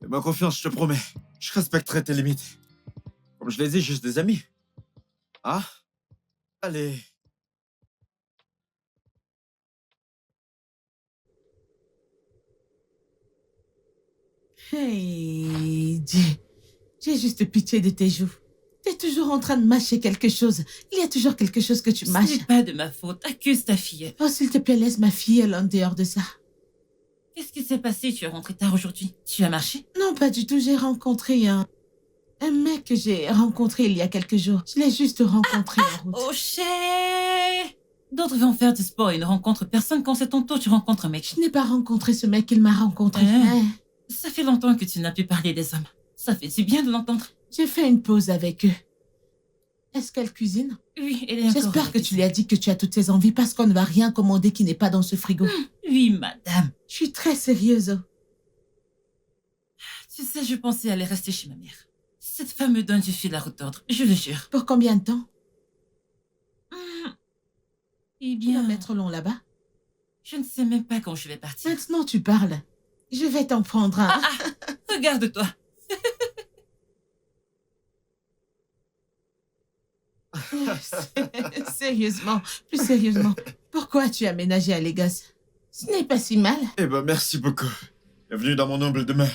fais-moi confiance, je te promets. Je respecterai tes limites. Comme je l'ai dit, juste des amis. Ah? Allez. Hey, j'ai juste pitié de tes joues. T'es toujours en train de mâcher quelque chose. Il y a toujours quelque chose que tu Ce mâches. n'est pas de ma faute. Accuse ta fille. Oh, s'il te plaît, laisse ma fille en dehors de ça. Qu'est-ce qui s'est passé? Tu es rentré tard aujourd'hui. Tu as marché? Non, pas du tout. J'ai rencontré un mec que j'ai rencontré il y a quelques jours. Je l'ai juste rencontré en route. Oh, cher! D'autres vont faire du sport et ne rencontrent personne quand c'est ton tour, tu rencontres un mec. Je n'ai pas rencontré ce mec, il m'a rencontré. Ah. Ouais. Ça fait longtemps que tu n'as plus parlé des hommes. Ça fait du bien de l'entendre. J'ai fait une pause avec eux. Est-ce qu'elle cuisine? Oui, elle est encore... J'espère que tu lui as dit que tu as toutes ces envies parce qu'on ne va rien commander qui n'est pas dans ce frigo. Oui, madame. Je suis très sérieuse. Tu sais, je pensais aller rester chez ma mère. Cette femme me donne du fil à retordre, je le jure. Pour combien de temps? Eh Tu vas bien, mettre long là-bas. je ne sais même pas quand je vais partir. Maintenant, tu parles. Je vais t'en prendre un. Regarde-toi. Sérieusement, plus sérieusement. Pourquoi tu as aménagé à Lagos? Ce n'est pas si mal. Eh ben, merci beaucoup. Bienvenue dans mon humble demeure.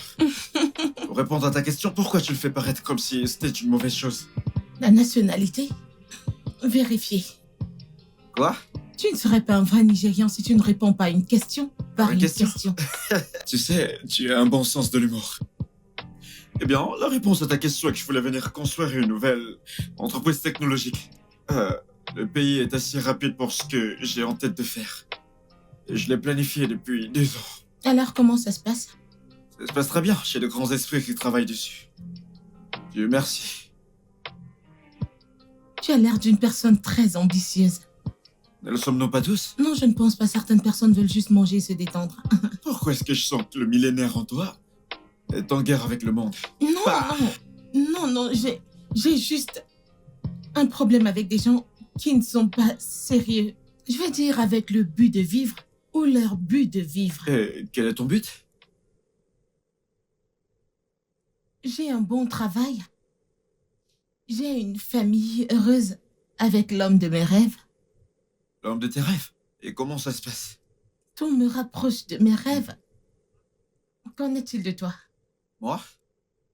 Pour répondre à ta question, pourquoi tu le fais paraître comme si c'était une mauvaise chose? La nationalité? Vérifier. Quoi? Tu ne serais pas un vrai Nigérian si tu ne réponds pas à une question par Une une question. question. Tu sais, tu as un bon sens de l'humour. Eh bien, la réponse à ta question est que je voulais venir construire une nouvelle entreprise technologique. Le pays est assez rapide pour ce que j'ai en tête de faire. Et je l'ai planifié depuis 2 ans. Alors, comment ça se passe? Ça se passe très bien, j'ai de grands esprits qui travaillent dessus. Dieu merci. Tu as l'air d'une personne très ambitieuse. Ne le sommes-nous pas tous? Non, je ne pense pas. Certaines personnes veulent juste manger et se détendre. Pourquoi est-ce que je sens que le millénaire en toi est en guerre avec le monde? Non, Bah. non, j'ai juste un problème avec des gens qui ne sont pas sérieux. Je veux dire avec le but de vivre ou leur but de vivre. Et quel est ton but? J'ai un bon travail. J'ai une famille heureuse avec l'homme de mes rêves. L'homme de tes rêves. Et comment ça se passe? Tout me rapproche de mes rêves. Qu'en est-il de toi? Moi?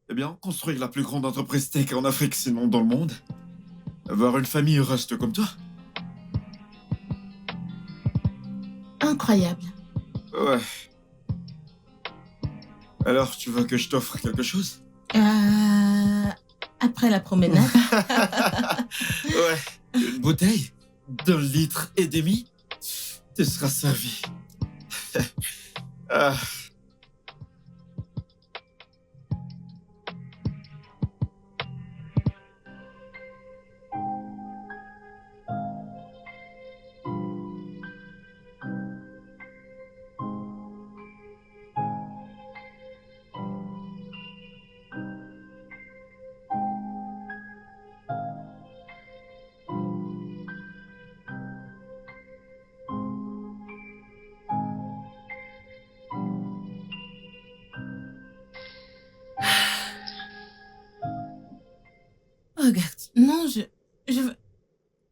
Eh bien, construire la plus grande entreprise tech en Afrique, sinon dans le monde. Avoir une famille heureuse comme toi. Incroyable. Ouais. Alors, tu veux que je t'offre quelque chose? Après la promenade. Ouais. Une bouteille d'1,5 litre. Tu seras servi. Ah. Regarde. Non,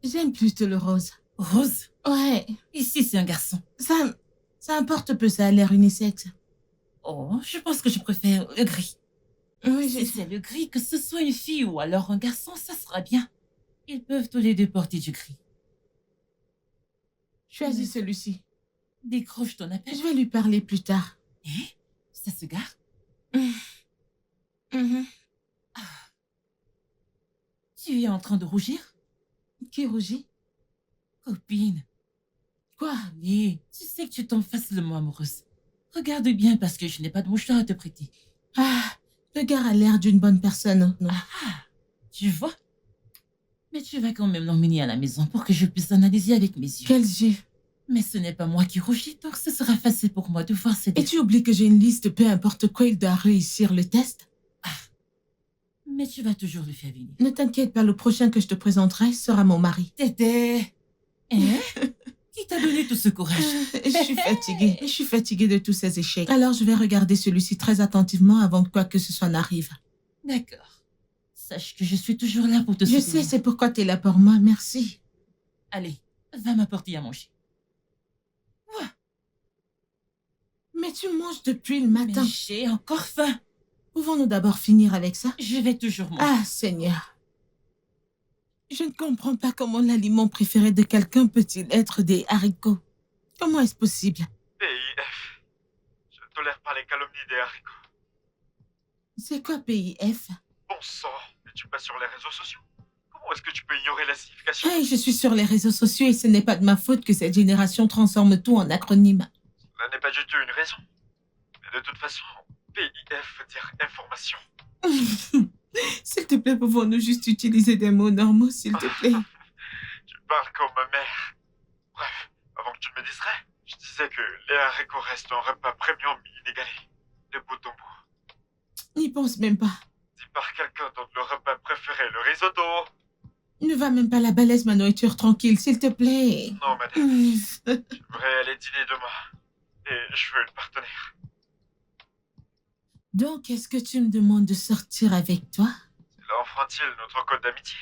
j'aime plutôt le rose. Rose. Ouais, Ici, c'est un garçon. ça importe peu, ça a l'air unisexe. Oh, je pense que je préfère le gris. Oui, Si c'est le gris, que ce soit une fille ou alors un garçon, ça sera bien. Ils peuvent tous les deux porter du gris. choisis celui-ci. Décroche ton appel. Je vais lui parler plus tard. Ça se gare. Mhm. Tu es en train de rougir? Qui rougit? Copine. Quoi? Allez, tu sais que tu tombes facilement amoureuse. Regarde bien parce que je n'ai pas de mouchoir à te prêter. Le gars a l'air d'une bonne personne. Non. Tu vois? Mais tu vas quand même l'emmener à la maison pour que je puisse l'analyser avec mes yeux. Quels yeux? Mais ce n'est pas moi qui rougis, donc ce sera facile pour moi de voir ses Et défauts. tu oublies que j'ai une liste, peu importe quoi, il doit réussir le test. Mais tu vas toujours le faire venir. Ne t'inquiète pas, le prochain que je te présenterai sera mon mari. Tété. Hein? Qui t'a donné tout ce courage? Je suis fatiguée de tous ces échecs. Alors je vais regarder celui-ci très attentivement avant que quoi que ce soit n'arrive. D'accord. Sache que je suis toujours là pour te Je soutenir. sais, c'est pourquoi tu es là pour moi, merci. Allez, va m'apporter à manger. Mais tu manges depuis le matin. Mais j'ai encore faim. Pouvons-nous d'abord finir avec ça? Je vais toujours manger. Ah, Seigneur. Je ne comprends pas comment l'aliment préféré de quelqu'un peut-il être des haricots. Comment est-ce possible? PIF. Je ne tolère pas les calomnies des haricots. C'est quoi PIF? Bon sang, n'es-tu pas sur les réseaux sociaux? Comment est-ce que tu peux ignorer la signification? Hey, je suis sur les réseaux sociaux et ce n'est pas de ma faute que cette génération transforme tout en acronyme. Cela n'est pas du tout une raison. Mais de toute façon, PIF veut dire information. S'il te plaît, pouvons-nous juste utiliser des mots normaux, s'il te plaît? Tu parles comme ma mère. Bref, avant que tu me distrais, je disais que les haricots restent un repas premium inégalé. De bout en bout. N'y pense même pas. Dit par quelqu'un dont le repas préféré est le risotto. Ne va même pas la balèze ma nourriture tranquille, s'il te plaît. Non, madame. J'aimerais aller dîner demain. Et je veux une partenaire. Donc, est-ce que tu me demandes de sortir avec toi? Cela enfreint-il notre code d'amitié?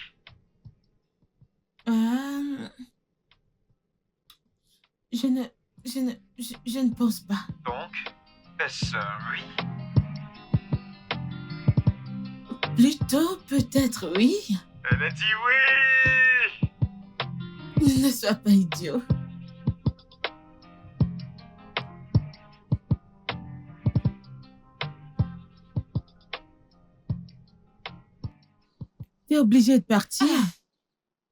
Je ne pense pas. Donc, est-ce un oui? Plutôt, peut-être oui. Elle a dit oui! Ne sois pas idiot. T'es obligé de partir.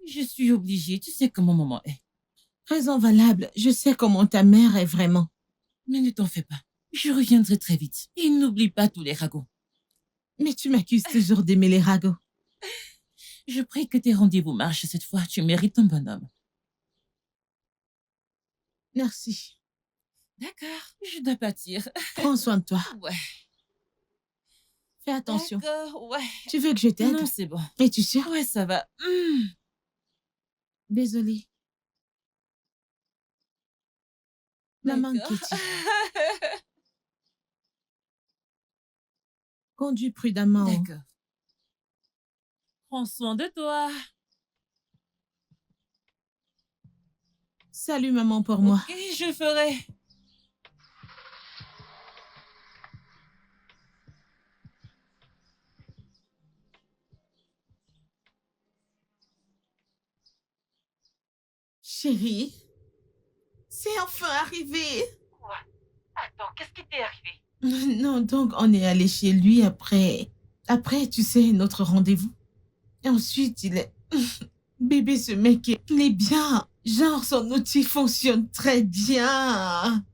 Je suis obligée, tu sais comment maman est. Raison valable, je sais comment ta mère est vraiment. Mais ne t'en fais pas. Je reviendrai très vite. Et n'oublie pas tous les ragots. Mais tu m'accuses toujours d'aimer les ragots. Je prie que tes rendez-vous marchent cette fois. Tu mérites un bonhomme. Merci. D'accord, je dois partir. Prends soin de toi. Ouais. Fais attention. D'accord, ouais. Tu veux que je t'aide? Non, c'est bon. Es-tu sûre? Ouais, ça va. Désolée. Maman D'accord. Kitty. Conduis prudemment. D'accord. Prends soin de toi. Salut maman pour moi. Ok, je ferai. Chérie, C'est enfin arrivé. Quoi? Attends, qu'est-ce qui t'est arrivé? Non, donc on est allé chez lui après... Après, tu sais, notre rendez-vous. Et ensuite, il est... Bébé, ce mec, il est bien. Genre, son outil fonctionne très bien.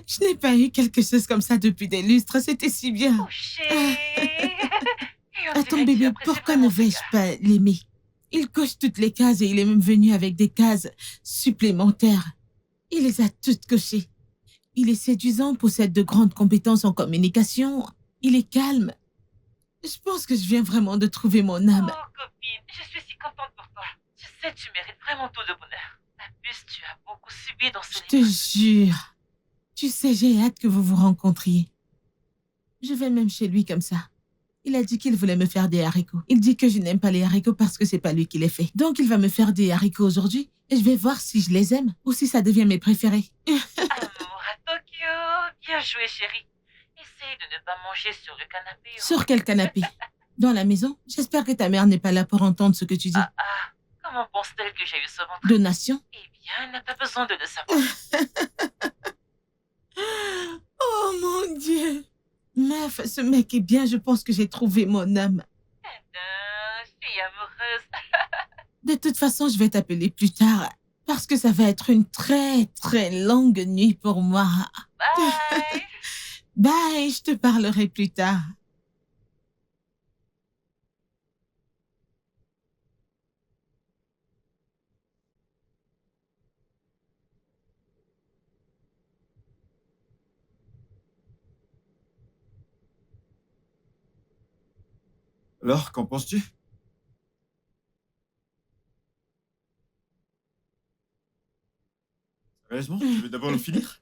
Je n'ai pas eu quelque chose comme ça depuis des lustres. C'était si bien. Oh, chérie. Et on Attends, dirait que tu bébé, apprécies pourquoi vraiment ne ce vais-je gars. pas l'aimer? Il coche toutes les cases et il est même venu avec des cases supplémentaires. Il les a toutes cochées. Il est séduisant, possède de grandes compétences en communication. Il est calme. Je pense que je viens vraiment de trouver mon âme. Oh, copine, je suis si contente pour toi. Tu sais, tu mérites vraiment tout le bonheur. En plus, tu as beaucoup subi dans ce Je te jure. Tu sais, j'ai hâte que vous vous rencontriez. Je vais même chez lui comme ça. Il a dit qu'il voulait me faire des haricots. Il dit que je n'aime pas les haricots parce que c'est pas lui qui les fait. Donc il va me faire des haricots aujourd'hui et je vais voir si je les aime ou si ça devient mes préférés. Amour à Tokyo. Bien joué, chérie. Essaye de ne pas manger sur le canapé. Sur quel canapé? Dans la maison? J'espère que ta mère n'est pas là pour entendre ce que tu dis. Comment pense-t-elle que j'ai eu ce ventre? Donation? Eh bien, elle n'a pas besoin de le savoir. Oh mon Dieu! Meuf, ce mec est bien, je pense que j'ai trouvé mon âme. Je suis amoureuse. De toute façon, je vais t'appeler plus tard parce que ça va être une très très longue nuit pour moi. Bye. Bye, je te parlerai plus tard. Alors, qu'en penses-tu? Sérieusement, tu veux d'abord le finir?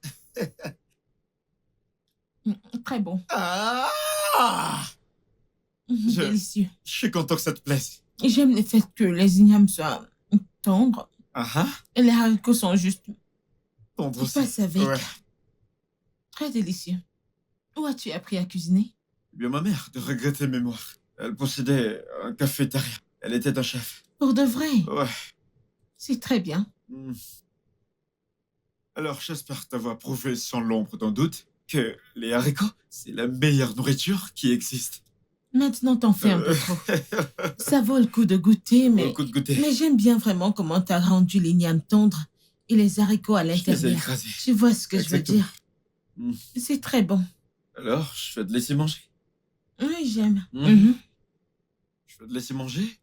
Très bon. Ah! Délicieux. Je suis content que ça te plaise. J'aime le fait que les ignames soient tendres Ah ah, et les haricots sont juste tendre aussi. passe avec. Ouais. Très délicieux. Où as-tu appris à cuisiner? Eh bien, ma mère, de regretter mémoire. Elle possédait un cafétéria. Elle était un chef. Pour de vrai? Ouais. C'est très bien. Hmm. Alors, j'espère t'avoir prouvé sans l'ombre d'un doute que les haricots, c'est la meilleure nourriture qui existe. Maintenant, t'en fais un peu trop. Ça vaut le coup de goûter, mais... Au coup de goûter. Mais j'aime bien vraiment comment t'as rendu l'igname tendre et les haricots à Je les ai l'intérieur. écrasés. Tu vois ce que je veux Exactement. dire? Hmm. C'est très bon. Alors, je vais te laisser manger. Oui, j'aime. Mhm. Je vais te laisser manger.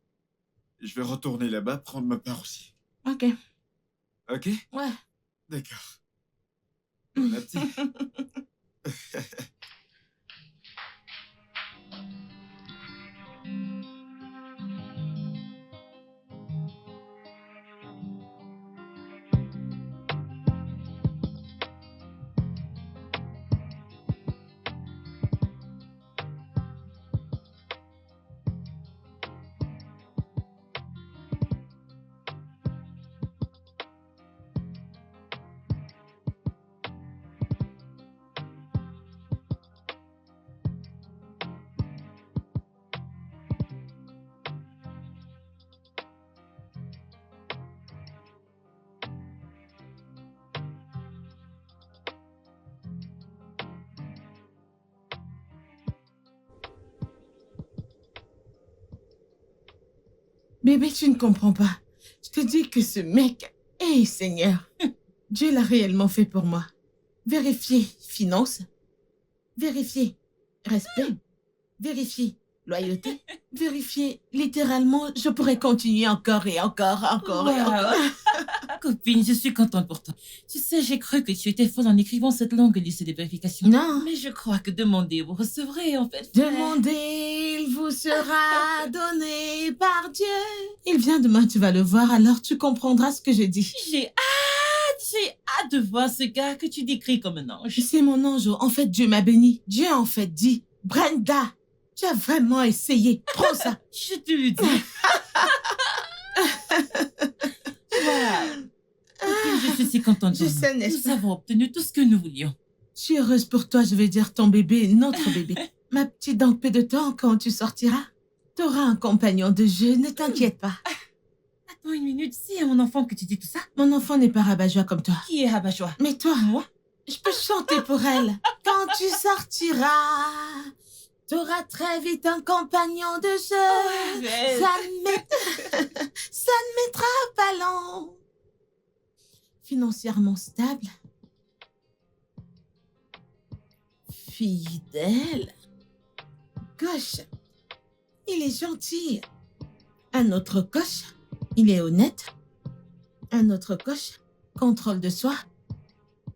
Et je vais retourner là-bas prendre ma part aussi. Ok. Ok? Ouais. D'accord. Bon appétit. Bébé, tu ne comprends pas. Je te dis que ce mec... Hey, Seigneur. Dieu l'a réellement fait pour moi. Vérifier finance. Vérifier respect. Vérifier loyauté. Vérifier littéralement, je pourrais continuer encore et encore et encore. Copine, je suis contente pour toi. Tu sais, j'ai cru que tu étais folle en écrivant cette longue liste de vérifications. Non. Mais je crois que demandez, vous recevrez, en fait. Demandez, il vous sera donné par Dieu. Il vient demain, tu vas le voir, alors tu comprendras ce que je dis. J'ai hâte de voir ce gars que tu décris comme un ange. C'est mon ange. En fait, Dieu m'a béni. Dieu, en fait, dit, Brenda, tu as vraiment essayé. Prends ça. Je te le dis. Wow. Copine, je suis si contente. Je sais, n'est-ce Nous pas? avons obtenu tout ce que nous voulions. Je suis heureuse pour toi, je vais dire ton bébé, notre bébé. Ma petite, dans peu de temps, quand tu sortiras, t'auras un compagnon de jeu, ne t'inquiète pas. Attends une minute, c'est à mon enfant que tu dis tout ça? Mon enfant n'est pas rabat-joie comme toi. Qui est rabat-joie? Mais toi, Moi? je peux chanter pour elle. Quand tu sortiras, t'auras très vite un compagnon de jeu. Arrête. Ça ne mettra pas long. Financièrement stable. Fidèle. Gauche. Il est gentil. Un autre coche. Il est honnête. Un autre coche. Contrôle de soi.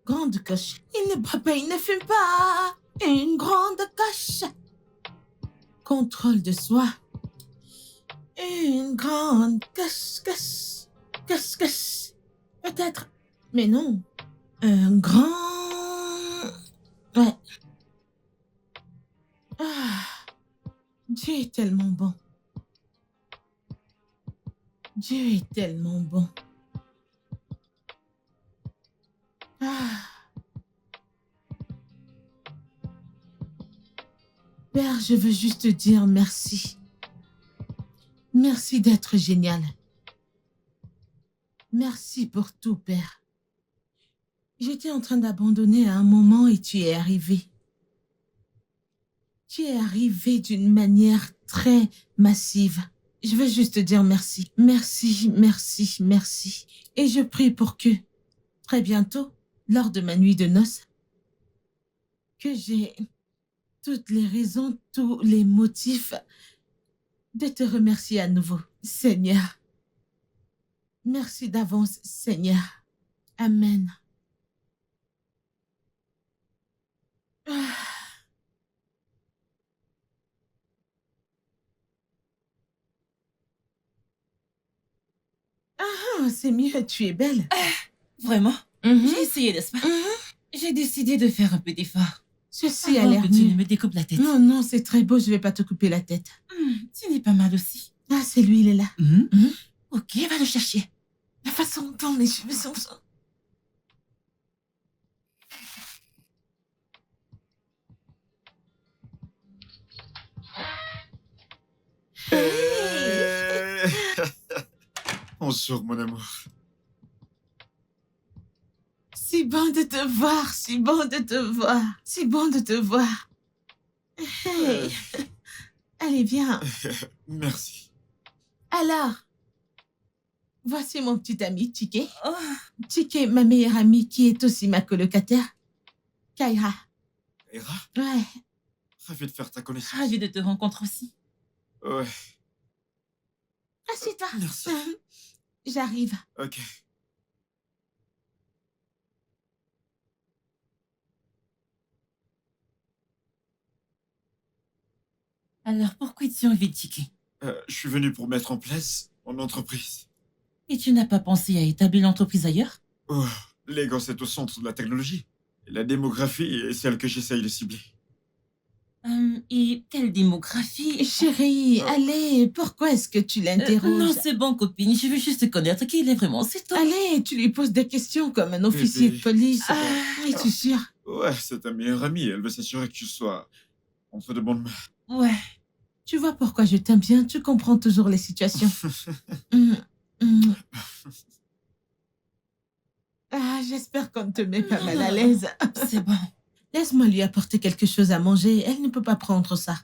Grande coche. Il ne boit pas, il ne fume pas. Une grande coche. Contrôle de soi. Une grande coche, coche. Coche, coche. Peut-être. Mais non. Un grand... Ouais. Ah. Dieu est tellement bon. Dieu est tellement bon. Ah. Père, je veux juste te dire merci. Merci d'être génial. Merci pour tout, Père. J'étais en train d'abandonner à un moment et tu es arrivé. Tu es arrivé d'une manière très massive. Je veux juste te dire merci. Merci, merci, merci. Et je prie pour que, très bientôt, lors de ma nuit de noces, que j'ai toutes les raisons, tous les motifs de te remercier à nouveau, Seigneur. Merci d'avance, Seigneur. Amen. Ah. Ah, c'est mieux, tu es belle. Vraiment? Mhm. J'ai essayé, n'est-ce pas? Mhm. J'ai décidé de faire un peu d'effort. Ceci a Avant l'air que tu mieux. ne me découpes la tête. Non, non, c'est très beau, je vais pas te couper la tête. Tu n'es pas mal aussi. Ah, c'est lui, il est là. Ok, va le chercher. La façon dont les cheveux sont... Hey! Bonjour, mon amour. Si bon de te voir, si bon de te voir, si bon de te voir. Hey! Allez, viens. Merci. Alors, voici mon petit ami, Chike. Oh, Chike, ma meilleure amie, qui est aussi ma colocataire. Kaira. Hera, Ouais. ravi de faire ta connaissance. ravi de te rencontrer aussi. Ouais, Assieds-toi. merci. J'arrive. Ok. Alors, pourquoi es-tu envie de ticker? Je suis venu pour mettre en place mon entreprise. Et tu n'as pas pensé à établir l'entreprise ailleurs? Oh, Lagos est au centre de la technologie. Et la démographie est celle que j'essaye de cibler. Et quelle démographie? Chérie, allez, pourquoi est-ce que tu l'interroges? Non, c'est bon, copine. Je veux juste connaître qui il est vraiment. C'est tout. Allez, tu lui poses des questions comme un officier de Bébé. police. Ah. Oui, tu sûr? Ouais, c'est ta meilleure amie. Elle veut s'assurer que tu sois entre de bonnes mains. Ouais. Tu vois pourquoi je t'aime bien, tu comprends toujours les situations. Hum, hum. Ah, j'espère qu'on ne te met pas mal à l'aise. C'est bon. Laisse-moi lui apporter quelque chose à manger, elle ne peut pas prendre ça.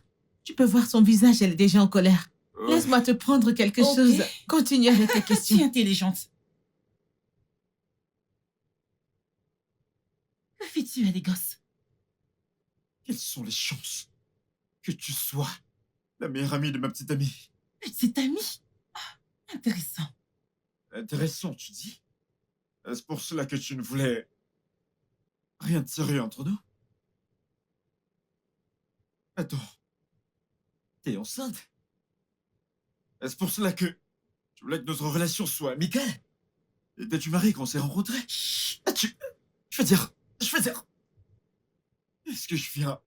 Tu peux voir son visage, elle est déjà en colère. Ouais. Laisse-moi te prendre quelque Ok. chose. Continue avec tes Tu es questions. intelligente. Que fais-tu à les gosses? Quelles sont les chances que tu sois la meilleure amie de ma petite amie? Petite amie? Ah, intéressant. Intéressant, tu dis? Est-ce pour cela que tu ne voulais rien de sérieux entre nous? Attends. T'es enceinte? Est-ce pour cela que tu voulais que notre relation soit amicale? Étais-tu marié quand on s'est rencontrés? Ah, Je veux dire... Est-ce que je viens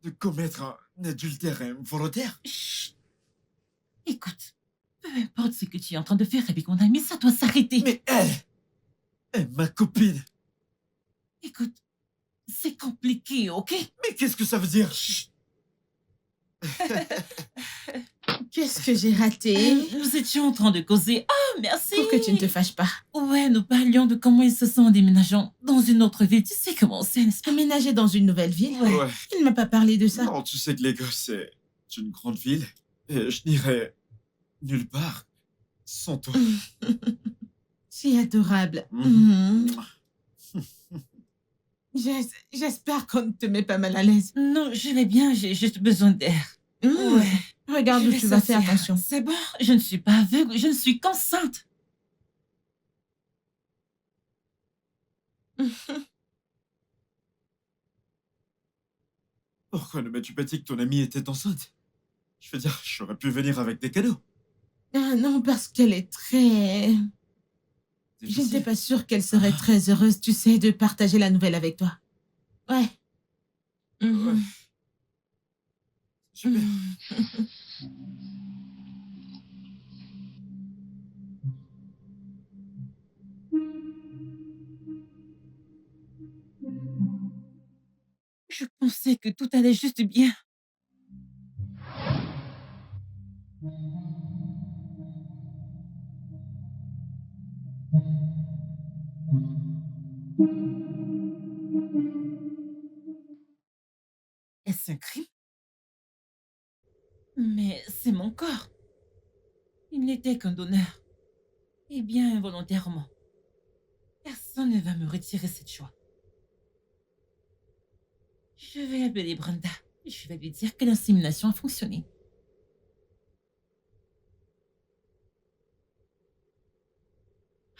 de commettre un adultère involontaire? Chut. Écoute, peu importe ce que tu es en train de faire avec mon ami, ça doit s'arrêter. Mais elle est ma copine. Écoute, C'est compliqué, ok? Mais qu'est-ce que ça veut dire? Qu'est-ce que j'ai raté? Nous étions en train de causer. Ah, merci! Pour que tu ne te fâches pas. Ouais, nous parlions de comment il se sent en déménageant dans une autre ville. Tu sais comment c'est, n'est-ce pas? Aménager dans une nouvelle ville? Ouais. Il ne m'a pas parlé de ça. Non, tu sais que Lagos, c'est une grande ville. Et je n'irai nulle part sans toi. C'est adorable. Mhm. J'espère qu'on ne te met pas mal à l'aise. Non, je vais bien, j'ai juste besoin d'air. Ouais. Regarde Je où vais tu vas, fais sortir. attention. C'est bon, je ne suis pas aveugle, je ne suis qu'enceinte. Pourquoi ne m'as-tu pas dit que ton amie était enceinte? Je veux dire, j'aurais pu venir avec des cadeaux. Ah non, parce qu'elle est très... Je Difficile. n'étais pas sûre qu'elle serait très heureuse, tu sais, de partager la nouvelle avec toi. Ouais. Mhm. Ouais. Super. Je pensais que tout allait juste bien. Est-ce un crime? Mais c'est mon corps. Il n'était qu'un donneur. Et bien involontairement. Personne ne va me retirer cette joie. Je vais appeler Brenda. Je vais lui dire que l'insémination a fonctionné.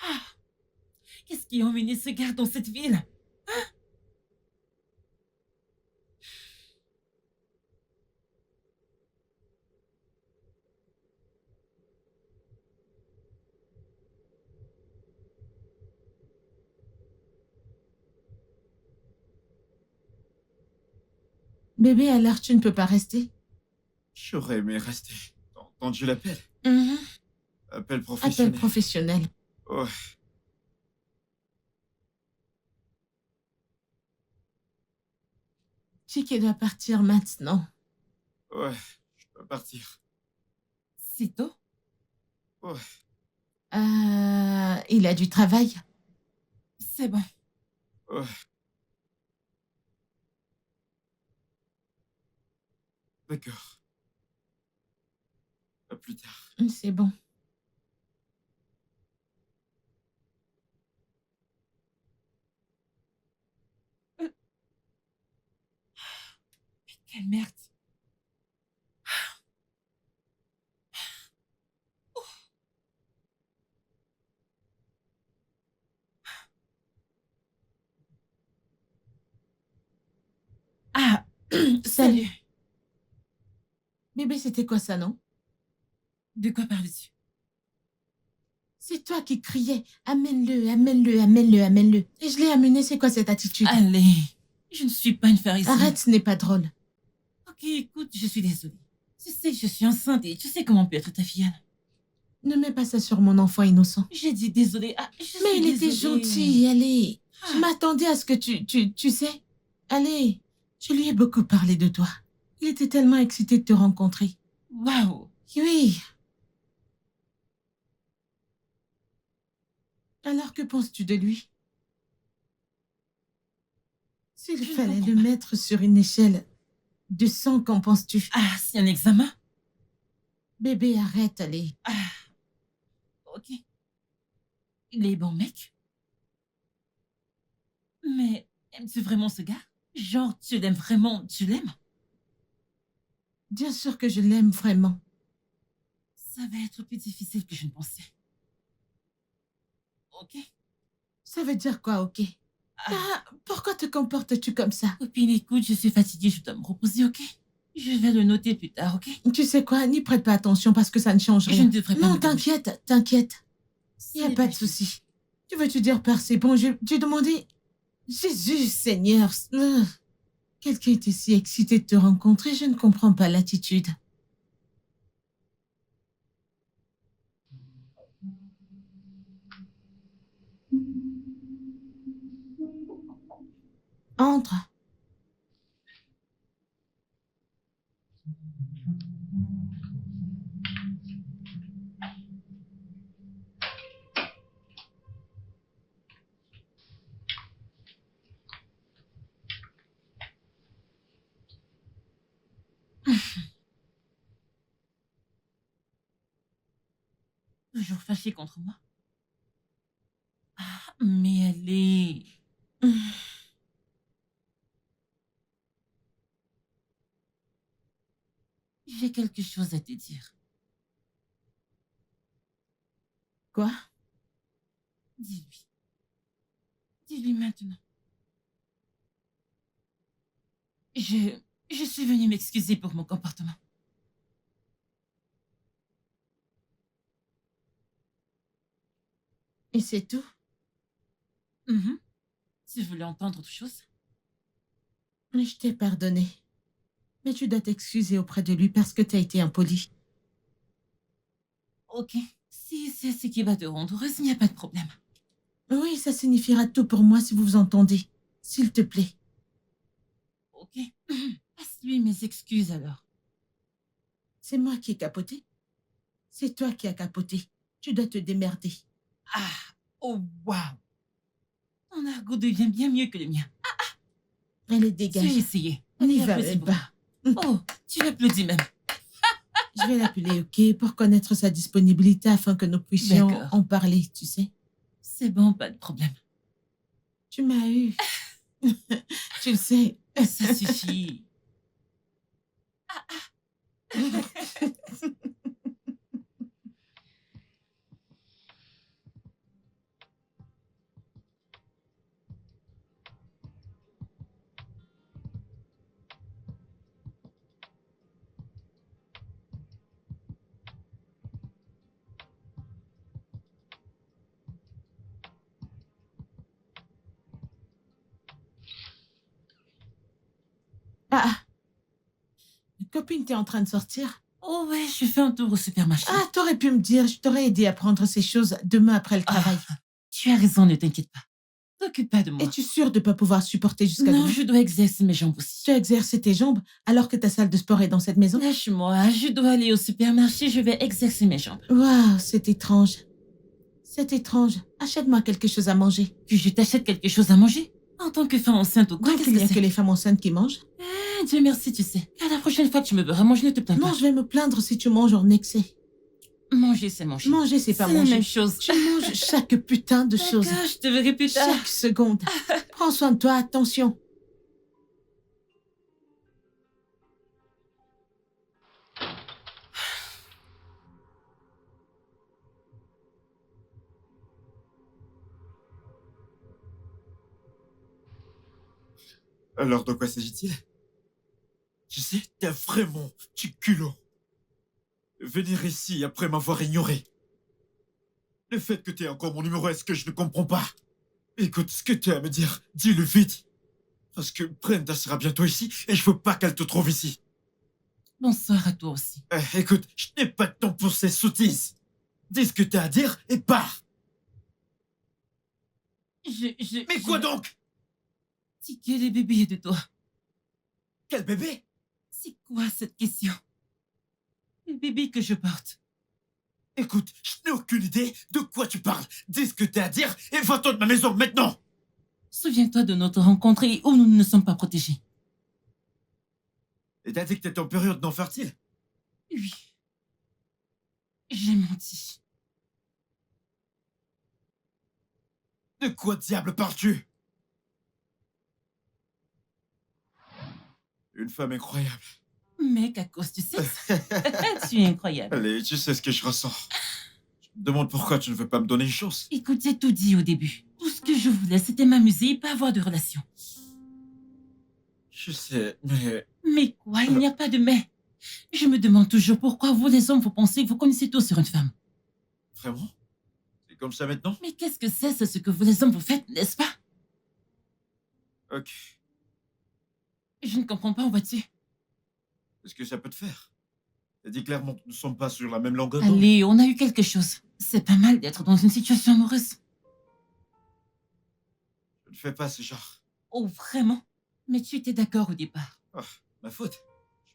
Ah! Qu'est-ce qui a emmené ce gars dans cette ville? Bébé, alors tu ne peux pas rester? J'aurais aimé rester. T'as entendu l'appel? Mhm. Appel Appel professionnel. professionnel. Ouais. Chicky doit partir maintenant. Ouais, je peux partir. Si tôt? Ouais. Il a du travail. C'est bon. Ouais. D'accord. À plus tard. C'est bon. Quelle merde. Ah, salut. Bébé, c'était quoi ça, non? De quoi parles-tu? C'est toi qui criais « Amène-le, amène-le, amène-le, amène-le ». Et je l'ai amené, c'est quoi cette attitude? Allez, je ne suis pas une pharisienne. Arrête, ce n'est pas drôle. Ok, écoute, je suis désolée. Tu sais que je suis enceinte et tu sais comment peut être ta filleule. Ne mets pas ça sur mon enfant innocent. J'ai dit désolée. Ah, je Mais suis il était désolée. gentil, allez. Je Ah. m'attendais à ce que tu sais. Allez, je lui ai beaucoup parlé de toi. Il était tellement excité de te rencontrer. Waouh. Oui. Alors que penses-tu de lui? S'il Je ne fallait comprends le pas. mettre sur une échelle de 100, qu'en penses-tu? Ah, c'est un examen? Bébé, arrête, allez. Ah, ok. Il est bon mec. Mais aimes-tu vraiment ce gars? Genre, tu l'aimes vraiment, tu l'aimes? Bien sûr que je l'aime vraiment. Ça va être plus difficile que je ne pensais. Ok? Ça veut dire quoi, ok? Ah, pourquoi te comportes-tu comme ça? Copine, écoute, je suis fatiguée, je dois me reposer, ok? Je vais le noter plus tard, ok? Tu sais quoi, n'y prête pas attention parce que ça ne change Je rien. ne devrais pas Non, me demander. t'inquiète, t'inquiète. Il n'y a C'est pas de juste. souci. Tu veux-tu dire par c'est bon, j'ai demandé... Jésus, Seigneur. Quelqu'un était si excité de te rencontrer, je ne comprends pas l'attitude. Entre. Toujours fâchée contre moi. Ah, mais elle est... J'ai quelque chose à te dire. Quoi? Dis-lui. Dis-lui maintenant. Je suis venue m'excuser pour mon comportement. Et c'est tout? Mhm. Si je voulais entendre autre chose. Je t'ai pardonné. Mais tu dois t'excuser auprès de lui parce que t'as été impoli. Ok. Si c'est ce qui va te rendre heureuse, il n'y a pas de problème. Oui, ça signifiera tout pour moi si vous vous entendez. S'il te plaît. Ok. Passe-lui mes excuses alors. C'est moi qui ai capoté. C'est toi qui as capoté. Tu dois te démerder. Ah, oh wow. Ton argot devient bien mieux que le mien. Allez, Tu as dégage. essayé. N'y Et va apprécie même beaucoup. pas. Oh, tu applaudis même. Je vais l'appeler, ok, pour connaître sa disponibilité afin que nous puissions D'accord. en parler, tu sais. C'est bon, pas de problème. Tu m'as eu. Tu le sais. Ça suffit. Ah, copine, t'es en train de sortir? Oh ouais, je fais un tour au supermarché. Ah, t'aurais pu me dire, je t'aurais aidé à prendre ces choses demain après le travail. Tu as raison, ne t'inquiète pas. T'occupe pas de moi. Es-tu sûre de ne pas pouvoir supporter jusqu'à Non, demain? je dois exercer mes jambes aussi. Tu as exercé tes jambes alors que ta salle de sport est dans cette maison? Lâche-moi, je dois aller au supermarché, je vais exercer mes jambes. Waouh, c'est étrange. C'est étrange. Achète-moi quelque chose à manger. Que je t'achète quelque chose à manger? En tant que femme enceinte ou quoi, Donc qu'est-ce il n'y que a que c'est? les femmes enceintes qui mangent? Dieu merci, tu sais. À la prochaine fois que tu me verras manger, ne te plains Non, pas. je vais me plaindre si tu manges en excès. Manger, c'est manger. Manger, c'est pas C'est la manger. même chose. Tu manges chaque putain de chose. D'accord, je te verrai plus tard. Chaque seconde. Prends soin de toi, attention. Alors, de quoi s'agit-il? Tu sais, t'as vraiment du culot. Venir ici après m'avoir ignoré. Le fait que t'aies encore mon numéro, est-ce que je ne comprends pas? Écoute, ce que tu as à me dire, dis-le vite. Parce que Brenda sera bientôt ici et je veux pas qu'elle te trouve ici. Bonsoir à toi aussi. Écoute, je n'ai pas de temps pour ces sottises. Dis ce que t'as à dire et pars. Mais quoi donc? Ticket les bébés de toi. Quel bébé? C'est quoi cette question? Le bébé que je porte. Écoute, je n'ai aucune idée de quoi tu parles. Dis ce que t'as à dire et va-t'en de ma maison maintenant. Souviens-toi de notre rencontre et où nous ne sommes pas protégés. Et t'as dit que t'étais en période non fertile? Oui. J'ai menti. De quoi diable parles-tu? Une femme incroyable. Mec, à cause du sexe. Tu es incroyable. Allez, tu sais ce que je ressens. Je me demande pourquoi tu ne veux pas me donner une chance. Écoute, j'ai tout dit au début. Tout ce que je voulais, c'était m'amuser et pas avoir de relation. Je sais, mais... Mais quoi, il n'y a pas de mais. Je me demande toujours pourquoi vous les hommes, vous pensez que vous connaissez tout sur une femme. Vraiment? C'est comme ça maintenant? Mais qu'est-ce que c'est ce que vous les hommes vous faites, n'est-ce pas? Ok. Je ne comprends pas, vois-tu. Qu'est-ce que ça peut te faire? T'as dit clairement que nous ne sommes pas sur la même longueur d'onde. Allez, on a eu quelque chose. C'est pas mal d'être dans une situation amoureuse. Je ne fais pas ce genre. Oh, vraiment? Mais tu étais d'accord au départ. Ah, ma faute.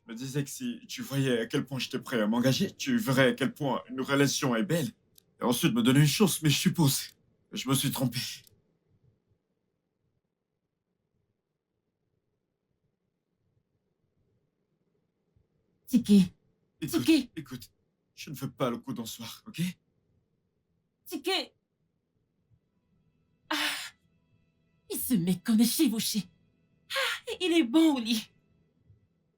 Je me disais que si tu voyais à quel point j'étais prêt à m'engager, tu verrais à quel point une relation est belle. Et ensuite me donner une chance, mais je suppose que je me suis trompé. Tiki, Écoute, Tiki, écoute, je ne veux pas le coup d'un soir, ok? Tiki. Ah, il se met comme des chevauchés. Ah, il est bon au lit.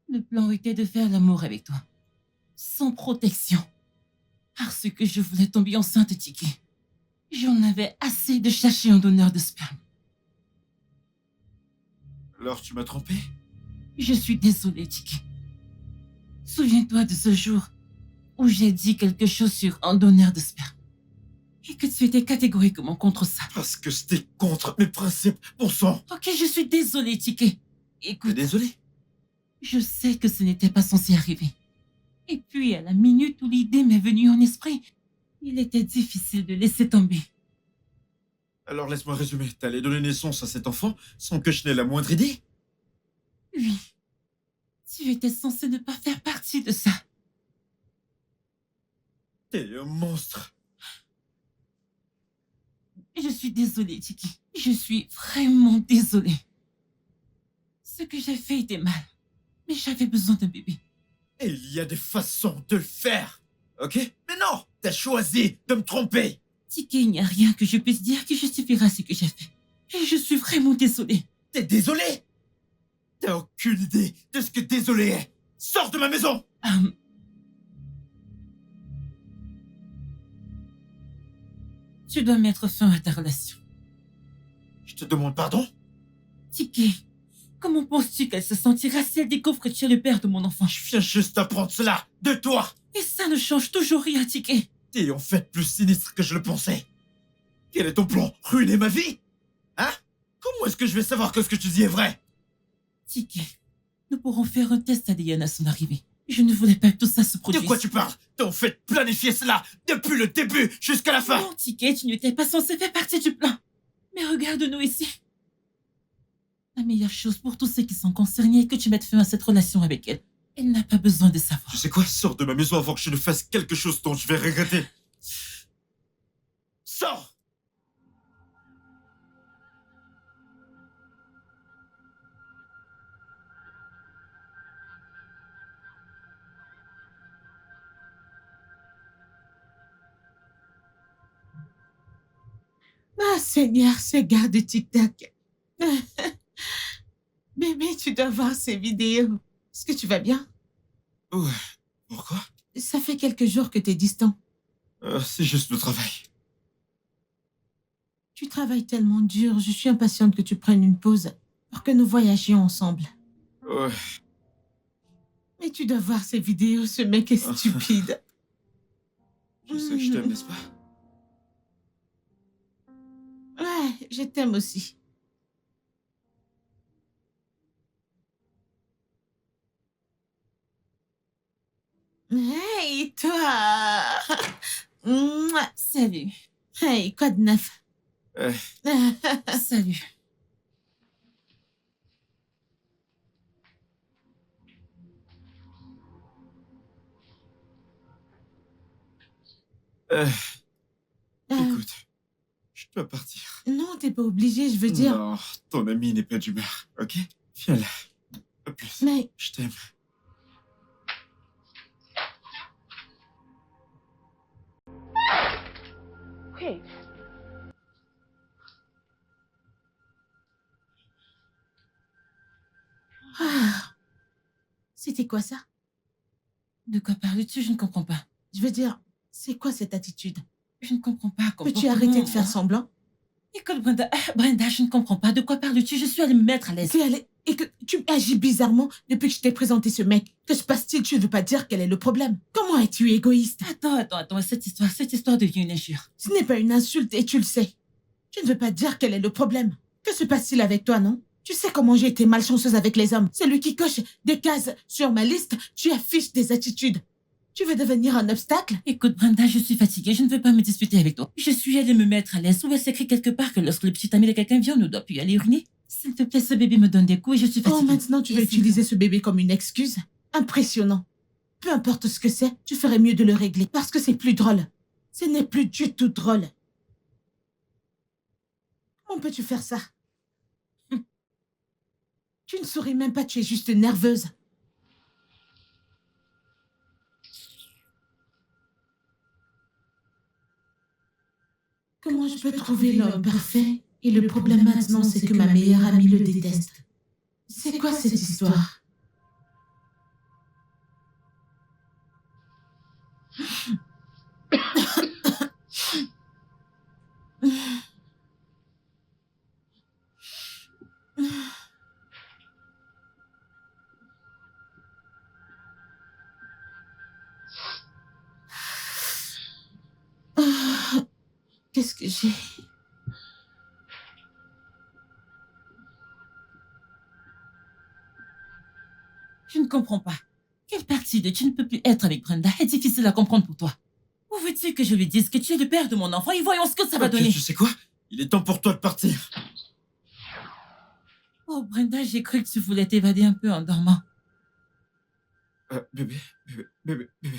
Le plan était de faire l'amour avec toi. Sans protection. Parce que je voulais tomber enceinte, Tiki. J'en avais assez de chercher un donneur de sperme. Alors tu m'as trompé? Je suis désolée, Tiki. Souviens-toi de ce jour où j'ai dit quelque chose sur un donneur de sperme. Et que tu étais catégoriquement contre ça. Parce que c'était contre mes principes, bon sang! Ok, je suis désolée, Tiki. T'es Écoute, désolé? je sais que ce n'était pas censé arriver. Et puis, à la minute où l'idée m'est venue en esprit, il était difficile de laisser tomber. Alors laisse-moi résumer, t'allais donner naissance à cet enfant sans que je n'ai la moindre idée? Oui. Tu étais censé ne pas faire partie de ça. T'es un monstre! Je suis désolée, Tiki. Je suis vraiment désolée. Ce que j'ai fait était mal. Mais j'avais besoin d'un bébé. Et il y a des façons de le faire, ok? Mais non! T'as choisi de me tromper! Tiki, il n'y a rien que je puisse dire qui justifiera ce que j'ai fait. Et je suis vraiment désolée. T'es désolé? T'as aucune idée de ce que désolé est! Sors de ma maison! Tu dois mettre fin à ta relation. Je te demande pardon? Tiki, comment penses-tu qu'elle se sentira si elle découvre que tu es le père de mon enfant? Je viens juste d'apprendre cela de toi! Et ça ne change toujours rien, Tiki. T'es en fait plus sinistre que je le pensais. Quel est ton plan? Ruiner ma vie? Hein? Comment est-ce que je vais savoir que ce que tu dis est vrai? Tiki, nous pourrons faire un test ADN à son arrivée. Je ne voulais pas que tout ça se De produise. quoi tu parles? T'as en fait planifié cela depuis le début jusqu'à la fin! Non, Tiki, tu n'étais pas censé faire partie du plan. Mais regarde-nous ici. La meilleure chose pour tous ceux qui sont concernés est que tu mettes fin à cette relation avec elle. Elle n'a pas besoin de savoir. Tu sais quoi? Sors de ma maison avant que je ne fasse quelque chose dont je vais regretter. Sors! Ah, Seigneur, ce gars de TikTok. Bébé, tu dois voir ces vidéos. Est-ce que tu vas bien? Ouais. Pourquoi? Ça fait quelques jours que t'es distant. C'est juste le travail. Tu travailles tellement dur, je suis impatiente que tu prennes une pause pour que nous voyagions ensemble. Ouais. Mais tu dois voir ces vidéos, ce mec est stupide. Je sais que je t'aime, n'est-ce pas? Ouais, je t'aime aussi. Hey, toi! Mouah. Salut. Hey, quoi de neuf? Salut. Écoute, je dois partir. Non, t'es pas obligé, je veux dire. Non, ton ami n'est pas d'humeur, ok? Viens là. À plus. Mais Je t'aime. Wait. c'était quoi ça? De quoi parles-tu? Je ne comprends pas. Je veux dire, c'est quoi cette attitude? Je ne comprends pas. Peux-tu arrêter de faire semblant? Écoute, Brenda, je ne comprends pas. De quoi parles-tu? Je suis allée me mettre à l'aise. Et que tu agis bizarrement depuis que je t'ai présenté ce mec. Que se passe-t-il? Tu ne veux pas dire quel est le problème? Comment es-tu égoïste? Attends. Cette histoire devient une injure. Ce n'est pas une insulte et tu le sais. Tu ne veux pas dire quel est le problème. Que se passe-t-il avec toi, non? Tu sais comment j'ai été malchanceuse avec les hommes. C'est lui qui coche des cases sur ma liste. Tu affiches des attitudes. Tu veux devenir un obstacle? Écoute, Brenda, je suis fatiguée. Je ne veux pas me disputer avec toi. Je suis allée me mettre à l'aise. Où est-ce écrit quelque part que lorsque le petit ami de quelqu'un vient, on ne doit plus aller uriner? S'il te plaît, ce bébé me donne des coups et je suis Oh, fatiguée. maintenant tu veux Et c'est utiliser ce bébé comme une excuse? Impressionnant. Peu importe ce que c'est, tu ferais mieux de le régler parce que c'est plus drôle. Ce n'est plus du tout drôle. Comment peux-tu faire ça? Tu ne souris même pas, tu es juste nerveuse. Comment je peux trouver l'homme parfait? Et le problème maintenant, c'est que ma meilleure amie le déteste. C'est quoi cette histoire? Qu'est-ce que j'ai? Je ne comprends pas. Quelle partie de tu ne peux plus être avec Brenda est difficile à comprendre pour toi? Où veux-tu que je lui dise que tu es le père de mon enfant et voyons ce que ça va Ok, donner? tu sais quoi? Il est temps pour toi de partir. Oh, Brenda, j'ai cru que tu voulais t'évader un peu en dormant. Bébé, bébé, bébé, bébé.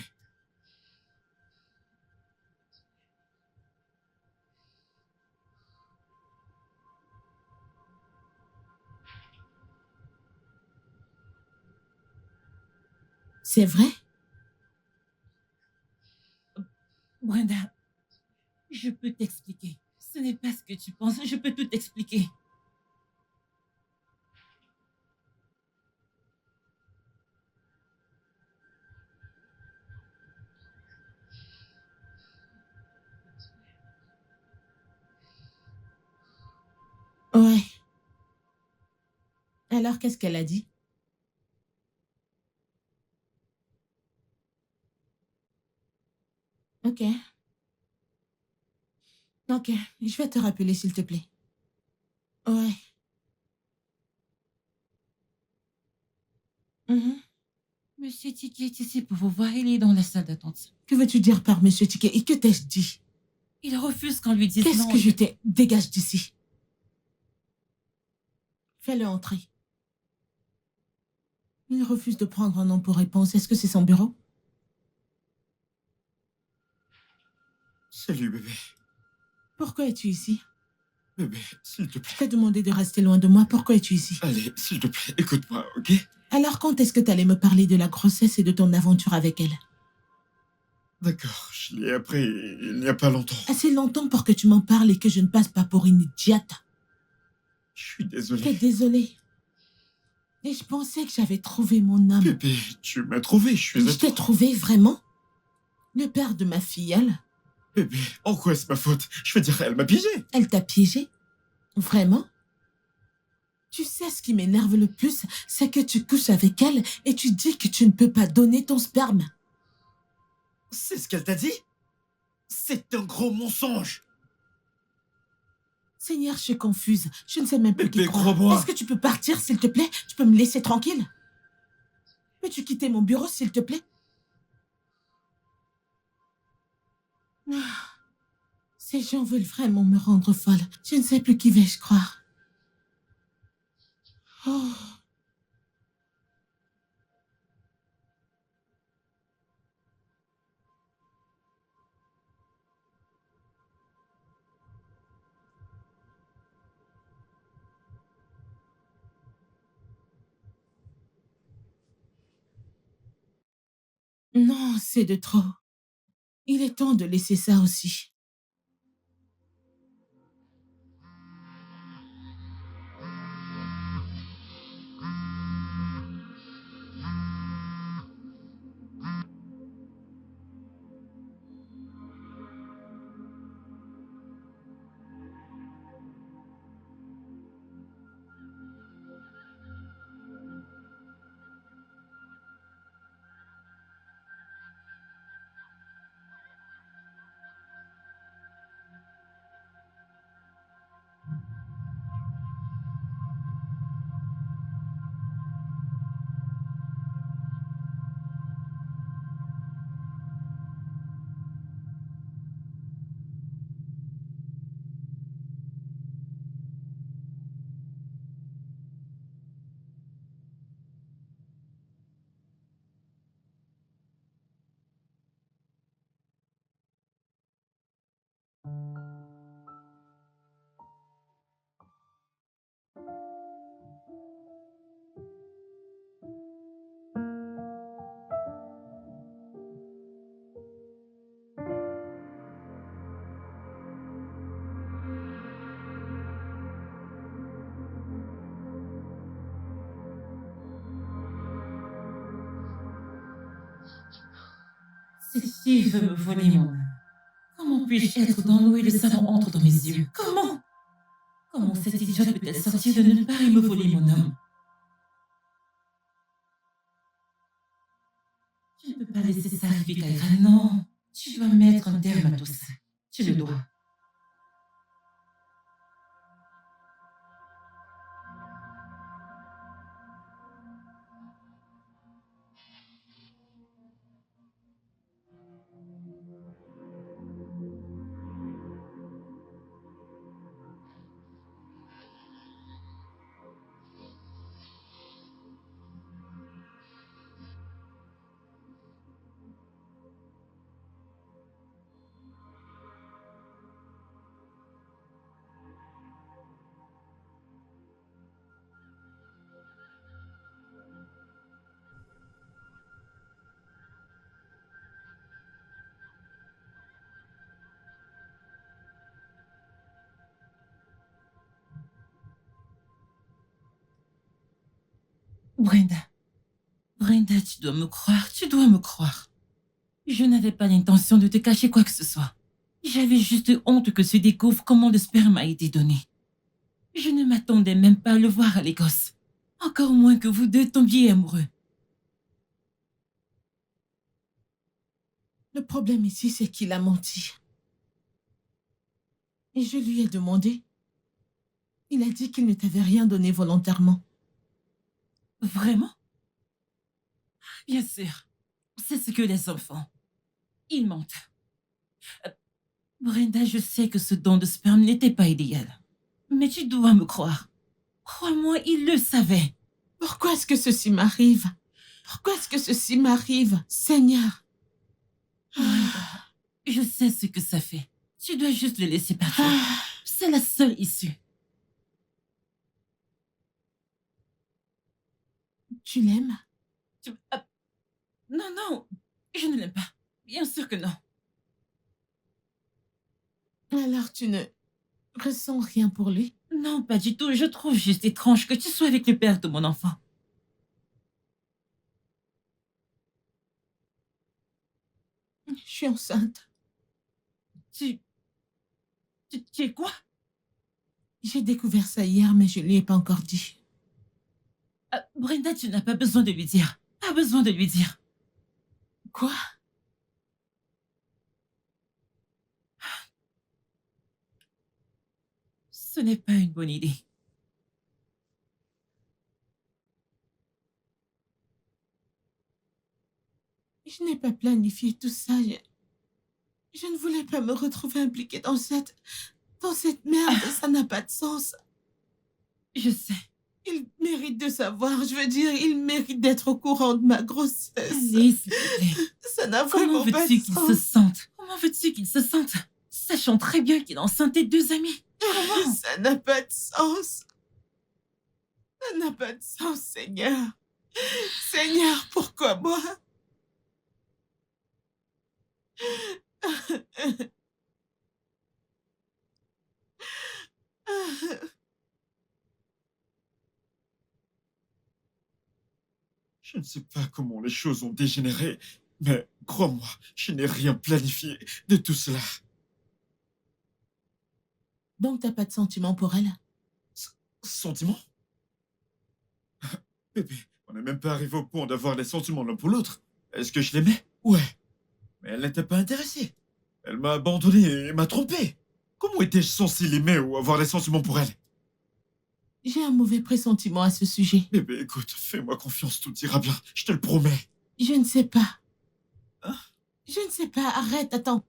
C'est vrai? Brenda, je peux t'expliquer. Ce n'est pas ce que tu penses, je peux tout t'expliquer. Ouais. Alors, qu'est-ce qu'elle a dit? Ok. Ok, je vais te rappeler, s'il te plaît. Ouais. Mhm. Monsieur Tiki est ici pour vous voir, il est dans la salle d'attente. Que veux-tu dire par Monsieur Ticket? Et que t'ai-je dit? Il refuse qu'on lui dise Qu'est-ce non. que je t'ai... Dégage d'ici. Fais-le entrer. Il refuse de prendre un nom pour réponse. Est-ce que c'est son bureau? Salut, bébé. Pourquoi es-tu ici? Bébé, s'il te plaît. Je t'ai demandé de rester loin de moi. Pourquoi es-tu ici? Allez, s'il te plaît, écoute-moi, ok? Alors, quand est-ce que t'allais me parler de la grossesse et de ton aventure avec elle? D'accord, je l'ai appris il n'y a pas longtemps. Assez longtemps pour que tu m'en parles et que je ne passe pas pour une idiote. Je suis T'es désolé. désolée. Et je pensais que j'avais trouvé mon âme. Bébé, tu m'as trouvé, je suis à Je t'ai toi. trouvé vraiment? Le père de ma filleule? Bébé, en quoi est-ce ma faute? Je veux dire, elle m'a piégé. Elle t'a piégé? Vraiment? Tu sais ce qui m'énerve le plus, c'est que tu couches avec elle et tu dis que tu ne peux pas donner ton sperme. C'est ce qu'elle t'a dit? C'est un gros mensonge. Seigneur, je suis confuse. Je ne sais même plus qui Bébé, croire. crois-moi. Est-ce que tu peux partir, s'il te plaît? Tu peux me laisser tranquille? Peux-tu quitter mon bureau, s'il te plaît? Ah, ces gens veulent vraiment me rendre folle. Je ne sais plus qui vais-je croire. Oh. Non, c'est de trop. Il est temps de laisser ça aussi. Cette fille veut me voler mon âme. Comment puis-je être dans l'eau et le savon entre dans mes yeux? Comment? Comment cette idiote peut-elle sortir de nulle part et me voler mon âme? Je ne peux pas laisser ça arriver, Kaira. Non, tu dois mettre un terme à tout ça. Tu le dois. Brenda. Brenda, tu dois me croire, tu dois me croire. Je n'avais pas l'intention de te cacher quoi que ce soit. J'avais juste honte que tu découvres comment le sperme a été donné. Je ne m'attendais même pas à le voir à l'Écosse. Encore moins que vous deux tombiez amoureux. Le problème ici, c'est qu'il a menti. Et je lui ai demandé. Il a dit qu'il ne t'avait rien donné volontairement. Vraiment? Bien sûr. C'est ce que les enfants. Ils mentent. Brenda, je sais que ce don de sperme n'était pas idéal. Mais tu dois me croire. Crois-moi, il le savait. Pourquoi est-ce que ceci m'arrive? Pourquoi est-ce que ceci m'arrive, Seigneur? Brenda, je sais ce que ça fait. Tu dois juste le laisser partir. C'est la seule issue. Tu l'aimes? Non, non, je ne l'aime pas. Bien sûr que non. Alors tu ne ressens rien pour lui? Non, pas du tout. Je trouve juste étrange que tu sois avec le père de mon enfant. Je suis enceinte. Tu es quoi? J'ai découvert ça hier, mais je ne lui ai pas encore dit. Brenda, tu n'as pas besoin de lui dire. Pas besoin de lui dire. Quoi? Ce n'est pas une bonne idée. Je n'ai pas planifié tout ça. Je ne voulais pas me retrouver impliquée dans cette merde. Ça n'a pas de sens. Je sais. Il mérite de savoir. Je veux dire, il mérite d'être au courant de ma grossesse. Allez, s'il te plaît. Ça n'a Comment vraiment pas veux-tu de qu'il sens. se sente? Comment veux-tu qu'il se sente? Sachant très bien qu'il est enceinte de 2 amis. Comment? Ça n'a pas de sens. Ça n'a pas de sens, Seigneur. Seigneur, pourquoi moi? Je ne sais pas comment les choses ont dégénéré, mais crois-moi, je n'ai rien planifié de tout cela. Donc t'as pas de sentiment pour elle? Sentiment? Bébé, on n'est même pas arrivé au point d'avoir des sentiments l'un pour l'autre. Est-ce que je l'aimais? Ouais. Mais elle n'était pas intéressée. Elle m'a abandonné et m'a trompé. Comment étais-je censé l'aimer ou avoir des sentiments pour elle? J'ai un mauvais pressentiment à ce sujet. Bébé, écoute, fais-moi confiance, tout ira bien, je te le promets. Je ne sais pas. Hein? Je ne sais pas. Arrête, attends.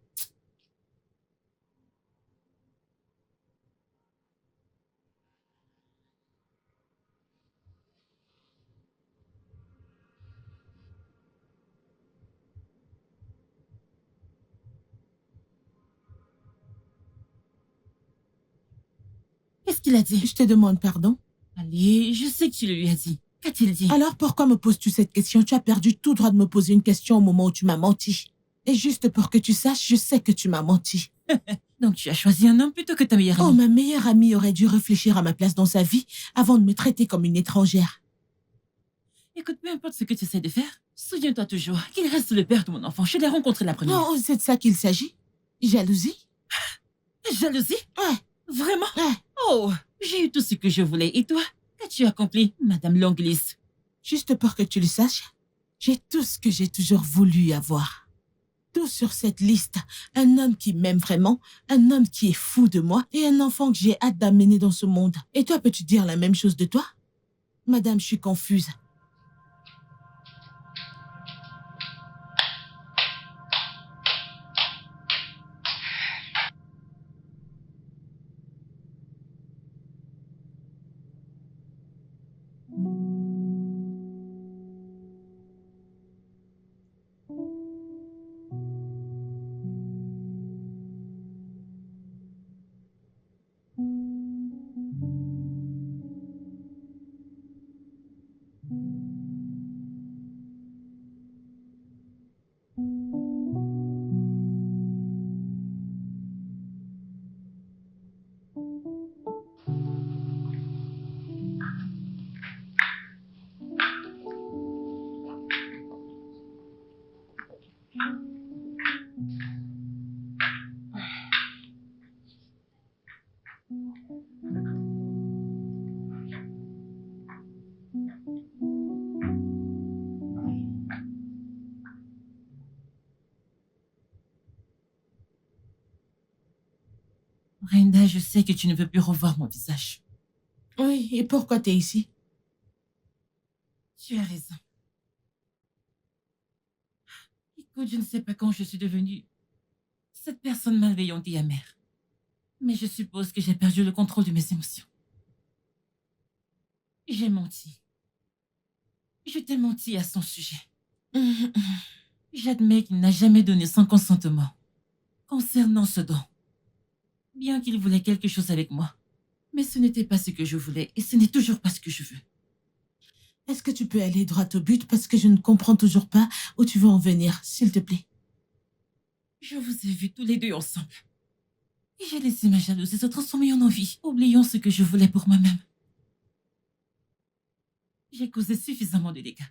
Qu'est-ce qu'il a dit? Je te demande pardon. Allez, je sais que tu le lui as dit. Qu'a-t-il dit? Alors pourquoi me poses-tu cette question? Tu as perdu tout droit de me poser une question au moment où tu m'as menti. Et juste pour que tu saches, je sais que tu m'as menti. Donc tu as choisi un homme plutôt que ta meilleure Oh, amie. ma meilleure amie aurait dû réfléchir à ma place dans sa vie avant de me traiter comme une étrangère. Écoute, peu importe ce que tu essaies de faire, souviens-toi toujours qu'il reste le père de mon enfant. Je l'ai rencontré la première. Non, c'est de ça qu'il s'agit. Jalousie? Jalousie? Ouais, Vraiment? ouais. Oh, j'ai eu tout ce que je voulais. Et toi? Qu'as-tu accompli, Madame Longlis? Juste pour que tu le saches, j'ai tout ce que j'ai toujours voulu avoir. Tout sur cette liste. Un homme qui m'aime vraiment, un homme qui est fou de moi et un enfant que j'ai hâte d'amener dans ce monde. Et toi, peux-tu dire la même chose de toi? Madame, je suis confuse. Brenda, je sais que tu ne veux plus revoir mon visage. Oui, et pourquoi t'es ici? Tu as raison. Écoute, je ne sais pas quand je suis devenue cette personne malveillante et amère. Mais je suppose que j'ai perdu le contrôle de mes émotions. J'ai menti. Je t'ai menti à son sujet. J'admets qu'il n'a jamais donné son consentement concernant ce don. Bien qu'il voulait quelque chose avec moi. Mais ce n'était pas ce que je voulais et ce n'est toujours pas ce que je veux. Est-ce que tu peux aller droit au but parce que je ne comprends toujours pas où tu veux en venir, s'il te plaît? Je vous ai vus tous les deux ensemble. Et j'ai laissé ma jalousie se transformer en envie, oubliant ce que je voulais pour moi-même. J'ai causé suffisamment de dégâts.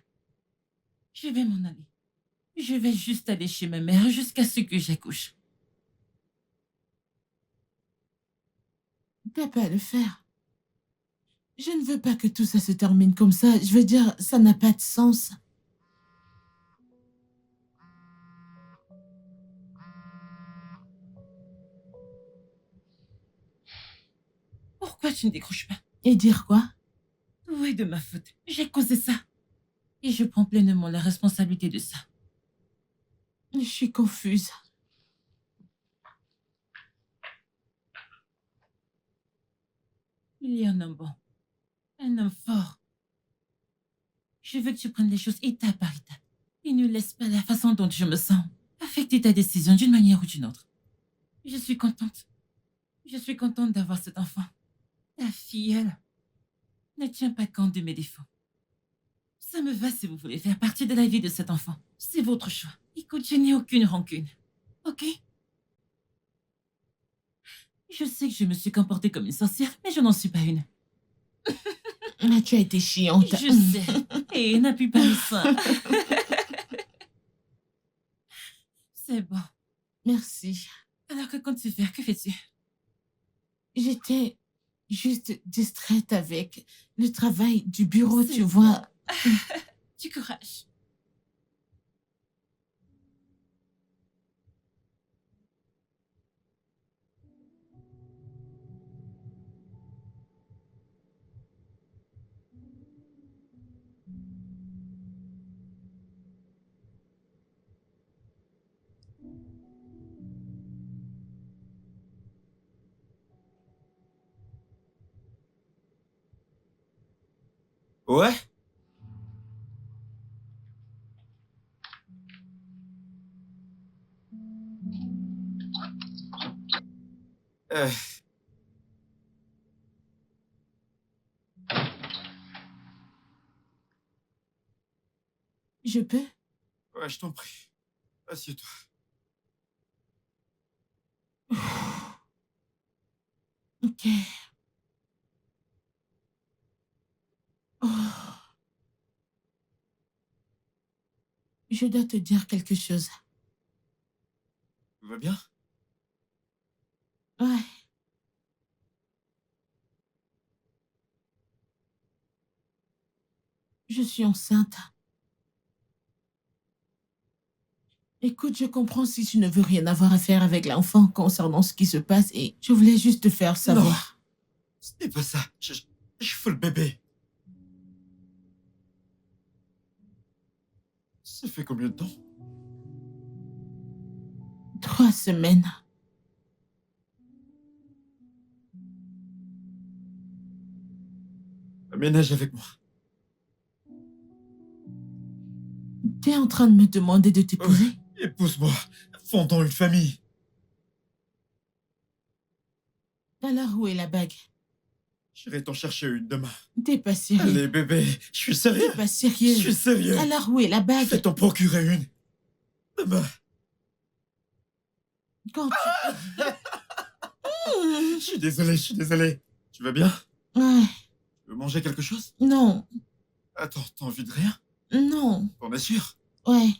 Je vais m'en aller. Je vais juste aller chez ma mère jusqu'à ce que j'accouche. T'as pas à le faire. Je ne veux pas que tout ça se termine comme ça. Je veux dire, ça n'a pas de sens. Pourquoi tu ne décroches pas? Et dire quoi? Tout est de ma faute. J'ai causé ça. Et je prends pleinement la responsabilité de ça. Je suis confuse. Il y a un homme bon. Un homme fort. Je veux que tu prennes les choses étape par étape. Et ne laisse pas la façon dont je me sens affecter ta décision d'une manière ou d'une autre. Je suis contente. Je suis contente d'avoir cet enfant. Ta fille, elle, ne tient pas compte de mes défauts. Ça me va si vous voulez faire partie de la vie de cet enfant. C'est votre choix. Écoute, je n'ai aucune rancune. Ok? Je sais que je me suis comportée comme une sorcière, mais je n'en suis pas une. Ah, tu as été chiante. Je sais. Et n'appuie pas le sein. C'est bon. Merci. Alors que comptes-tu faire? Que fais-tu? J'étais juste distraite avec le travail du bureau, C'est tu bon. vois. Du courage. Ouais? Euh, Je peux? ouais, je t'en prie. Assieds-toi. Ok. Oh. Je dois te dire quelque chose. Tout va bien? Ouais. Je suis enceinte. Écoute, je comprends si tu ne veux rien avoir à faire avec l'enfant concernant ce qui se passe et je voulais juste te faire savoir. Ce n'est pas ça. Je veux le bébé. Ça fait combien de temps? 3 semaines. Aménage avec moi. T'es en train de me demander de t'épouser? Épouse-moi. Fondons une famille. Alors où est la bague? J'irai t'en chercher une demain. T'es pas sérieux? Allez, bébé. Je suis sérieux. T'es pas sérieux? Je suis sérieux. Alors où est la Je bague? vais t'en procurer une. Demain. Quand tu... Je suis désolé, je suis désolé. Tu vas bien? Ouais. Tu veux manger quelque chose? Non. Attends, t'as envie de rien? Non. T'en es sûr? Ouais.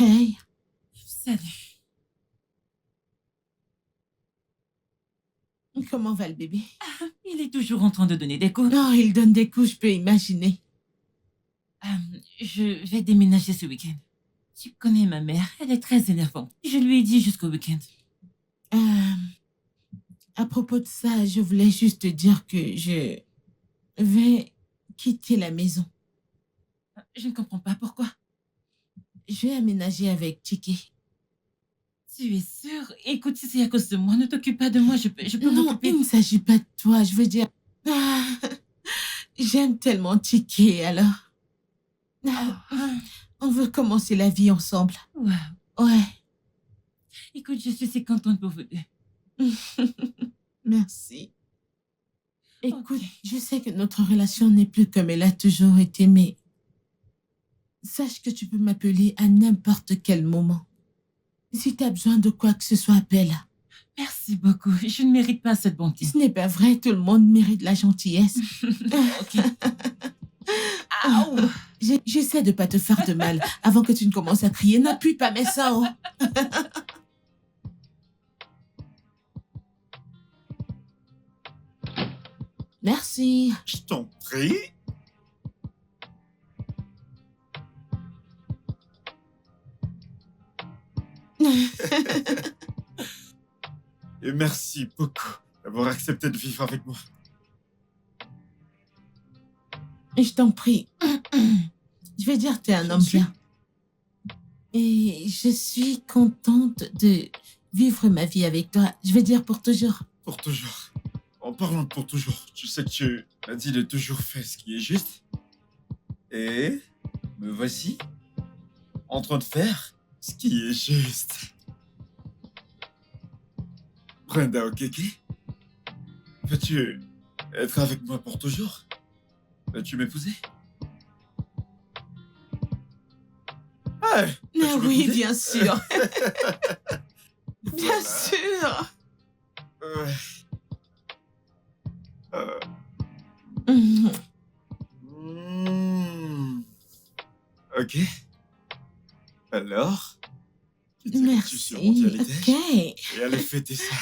Hey. Salut. Comment va le bébé? Il est toujours en train de donner des coups. Non, il donne des coups, je peux imaginer. Je vais déménager ce week-end. Tu connais ma mère, elle est très énervante. Je lui ai dit jusqu'au week-end. À propos de ça, je voulais juste te dire que je vais quitter la maison. Je ne comprends pas pourquoi. Je vais aménager avec Tiki. Tu es sûre? Écoute, si c'est à cause de moi, ne t'occupe pas de moi, je peux Non, m'occuper. il ne s'agit pas de toi, je veux dire... Ah, j'aime tellement Tiki, alors... On veut commencer la vie ensemble. Wow. Ouais. Écoute, je suis si contente pour vous deux. Merci. Écoute, Ok. je sais que notre relation n'est plus comme elle a toujours été, mais sache que tu peux m'appeler à n'importe quel moment. Si tu as besoin de quoi que ce soit, appelle. Merci beaucoup. Je ne mérite pas cette bonté. Ce n'est pas vrai, tout le monde mérite la gentillesse. Ok. Aouh. J'essaie de pas te faire de mal avant que tu ne commences à crier. N'appuie pas mes seins. Merci. Je t'en prie. Et merci beaucoup d'avoir accepté de vivre avec moi. Je t'en prie. Je vais dire que t'es un Je homme suis. bien. Et je suis contente de vivre ma vie avec toi. Je vais dire pour toujours. Pour toujours. En parlant de pour toujours, tu sais que tu as dit de toujours faire ce qui est juste. Et me voici en train de faire ce qui est juste. Brenda Okeke, veux-tu être avec moi pour toujours? Veux-tu m'épouser? Ah, veux-tu Ah oui, m'épouser? bien sûr. Bien Voilà. sûr. Ouais. Mhm. Ok. Alors, que dirais-tu Merci. sur mon dialecte? Ok. Et allez fêter ça.